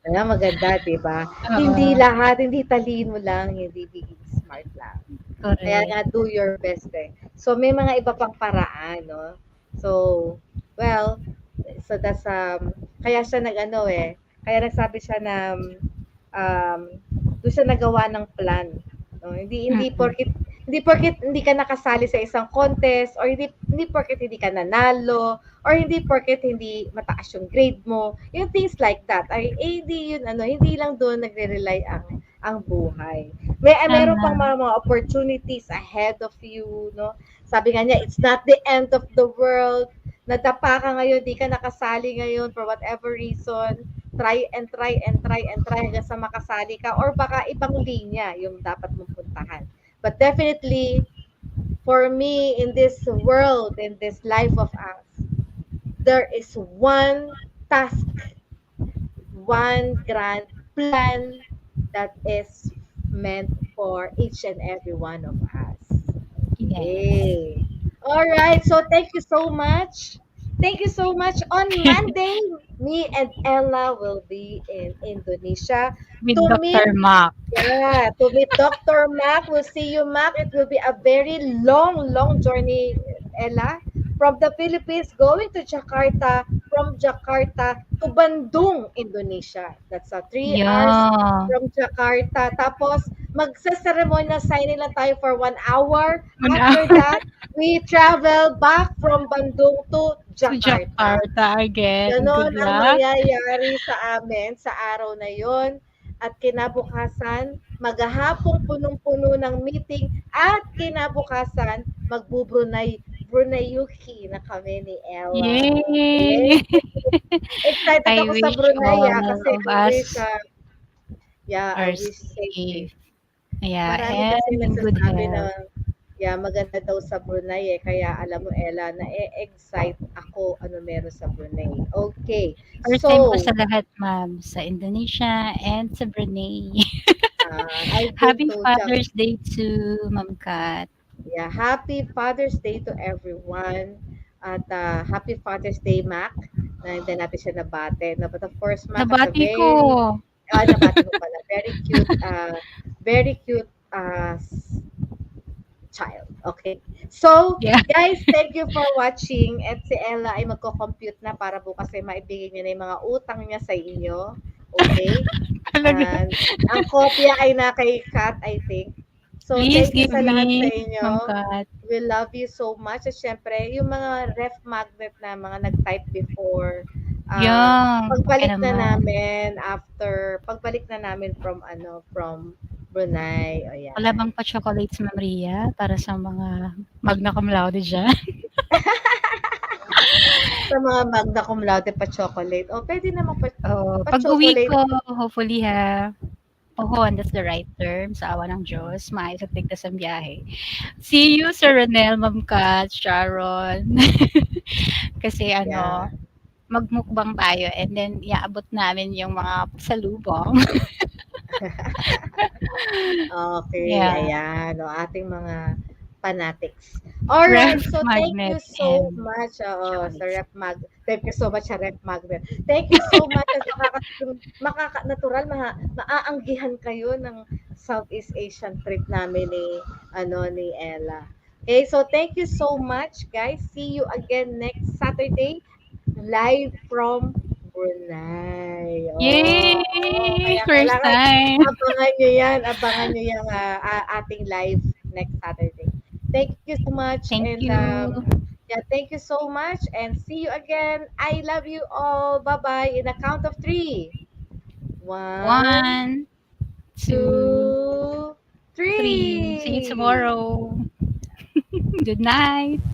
Speaker 5: Alam, maganda, di ba?
Speaker 6: Oo.
Speaker 5: Hindi lahat, hindi talino lang, hindi being smart lang. Kaya
Speaker 6: Correct.
Speaker 5: nga, do your best eh. So, may mga iba pang paraan, no? So, well, so that's, kaya siya nag-ano eh, kaya nagsabi siya na, doon siya nagawa ng plan. No? Hindi
Speaker 6: Mm.
Speaker 5: porkit hindi ka nakasali sa isang contest or hindi porkit hindi ka nanalo or hindi porkit hindi mataas yung grade mo. Yung things like that ay hindi yun hindi lang doon nagre-rely ang buhay. Meron pang
Speaker 6: Tama.
Speaker 5: mga opportunities ahead of you, no? Sabi nga niya, it's not the end of the world. Nadapa ka ngayon, di ka nakasali ngayon for whatever reason. Try and try and try and try hanggang sa makasali ka or baka ibang linya yung dapat mong puntahan. But definitely, for me, in this world, in this life of us, there is one task, one grand plan that is meant for each and every one of us.
Speaker 6: Yes.
Speaker 5: Okay. All right. So thank you so much. Thank you so much. On Monday, me and Ella will be in Indonesia
Speaker 6: With
Speaker 5: to meet
Speaker 6: Dr. Mark.
Speaker 5: to meet Dr. Mac. We'll see you, Mac. It will be a very long, long journey, Ella. From the Philippines, going to Jakarta, from Jakarta to Bandung, Indonesia. That's 3 hours
Speaker 6: Yeah.
Speaker 5: from Jakarta. Tapos, magsa-ceremonial signing lang tayo for 1 hour.
Speaker 6: One
Speaker 5: After
Speaker 6: hour
Speaker 5: that, we travel back from Bandung to
Speaker 6: to
Speaker 5: Jakarta.
Speaker 6: Jakarta again.
Speaker 5: Ganon
Speaker 6: Good
Speaker 5: ang
Speaker 6: luck.
Speaker 5: mangyayari sa amin sa araw na yon. At kinabukasan, maghahapong punong-puno ng meeting at kinabukasan, Brunei-Yuki na kami ni Ella. Yay!
Speaker 6: Yay!
Speaker 5: Excited
Speaker 6: I
Speaker 5: ako sa
Speaker 6: wish
Speaker 5: Brunei
Speaker 6: all
Speaker 5: kasi
Speaker 6: of
Speaker 5: I wish,
Speaker 6: us
Speaker 5: I
Speaker 6: are
Speaker 5: wish safety.
Speaker 6: safe. Yeah,
Speaker 5: Marami
Speaker 6: and
Speaker 5: kasi
Speaker 6: in good
Speaker 5: nagsasabi na
Speaker 6: health.
Speaker 5: maganda daw sa Brunei eh. Kaya alam mo, Ella, na-excite ako ano meron sa Brunei. Okay.
Speaker 6: First time ko
Speaker 5: So,
Speaker 6: sa lahat, ma'am, sa Indonesia and sa Brunei.
Speaker 5: I've been
Speaker 6: Happy
Speaker 5: to
Speaker 6: Father's Day to Ma'am Kat.
Speaker 5: Yeah, happy Father's Day to everyone. At happy Father's Day, Mac. Na hindi natin siya nabate. No? But of course, Mac has a
Speaker 6: Nabati ko.
Speaker 5: nabate mo pala. Very cute child. Okay. So,
Speaker 6: Yeah.
Speaker 5: guys, thank you for watching. At si Ella ay magko-compute na para bukas ay maibigay niya na yung mga utang niya sa inyo. Okay?
Speaker 6: Talaga.
Speaker 5: And ang kopya ay na kay Kat, I think. So,
Speaker 6: Please
Speaker 5: thank you
Speaker 6: give
Speaker 5: sa lahat sa
Speaker 6: me,
Speaker 5: inyo.
Speaker 6: Ma'am Kat.
Speaker 5: We love you so much. At syempre, yung mga ref magnet na mga nag-type before,
Speaker 6: Yeah. Okay
Speaker 5: pagbalik na
Speaker 6: naman.
Speaker 5: namin from Brunei. O yan.
Speaker 6: Wala bang pa-chocolates, Ma'am Ria, para sa mga magna cum laude dyan?
Speaker 5: Sa mga magna cum laude pa chocolate. O, pwede naman pa
Speaker 6: Pag-uwi
Speaker 5: chocolate.
Speaker 6: ko, hopefully pohon, that's the right term, sa awa ng Diyos, maayos at ligtas ang biyahe. See you, Sir Ronel, Ma'am Kat, Sharon. Kasi
Speaker 5: Yeah.
Speaker 6: magmukbang tayo and then iaabot namin yung mga pasalubong.
Speaker 5: Okay,
Speaker 6: Yeah,
Speaker 5: ayan, ating mga fanatics. Alright,
Speaker 6: ref
Speaker 5: so thank you
Speaker 6: magnet
Speaker 5: so
Speaker 6: and
Speaker 5: much, sa
Speaker 6: chocolates.
Speaker 5: Thank you so much sa Ref Magnet. Thank you so much at natural, maaanggihan kayo ng Southeast Asian trip namin ni Ella. Okay, so thank you so much, guys. See you again next Saturday, live from Brunei.
Speaker 6: Yay!
Speaker 5: Kaya
Speaker 6: First
Speaker 5: kailangan
Speaker 6: time.
Speaker 5: abangan nyo yung ating live next Saturday. Thank you so much
Speaker 6: Thank
Speaker 5: and
Speaker 6: you.
Speaker 5: yeah, thank you so much and see you again. I love you all. Bye-bye. In a count of 3. 1,
Speaker 6: 1, 2,
Speaker 5: 2,
Speaker 6: 3. See you
Speaker 5: 3.
Speaker 6: tomorrow. Good night.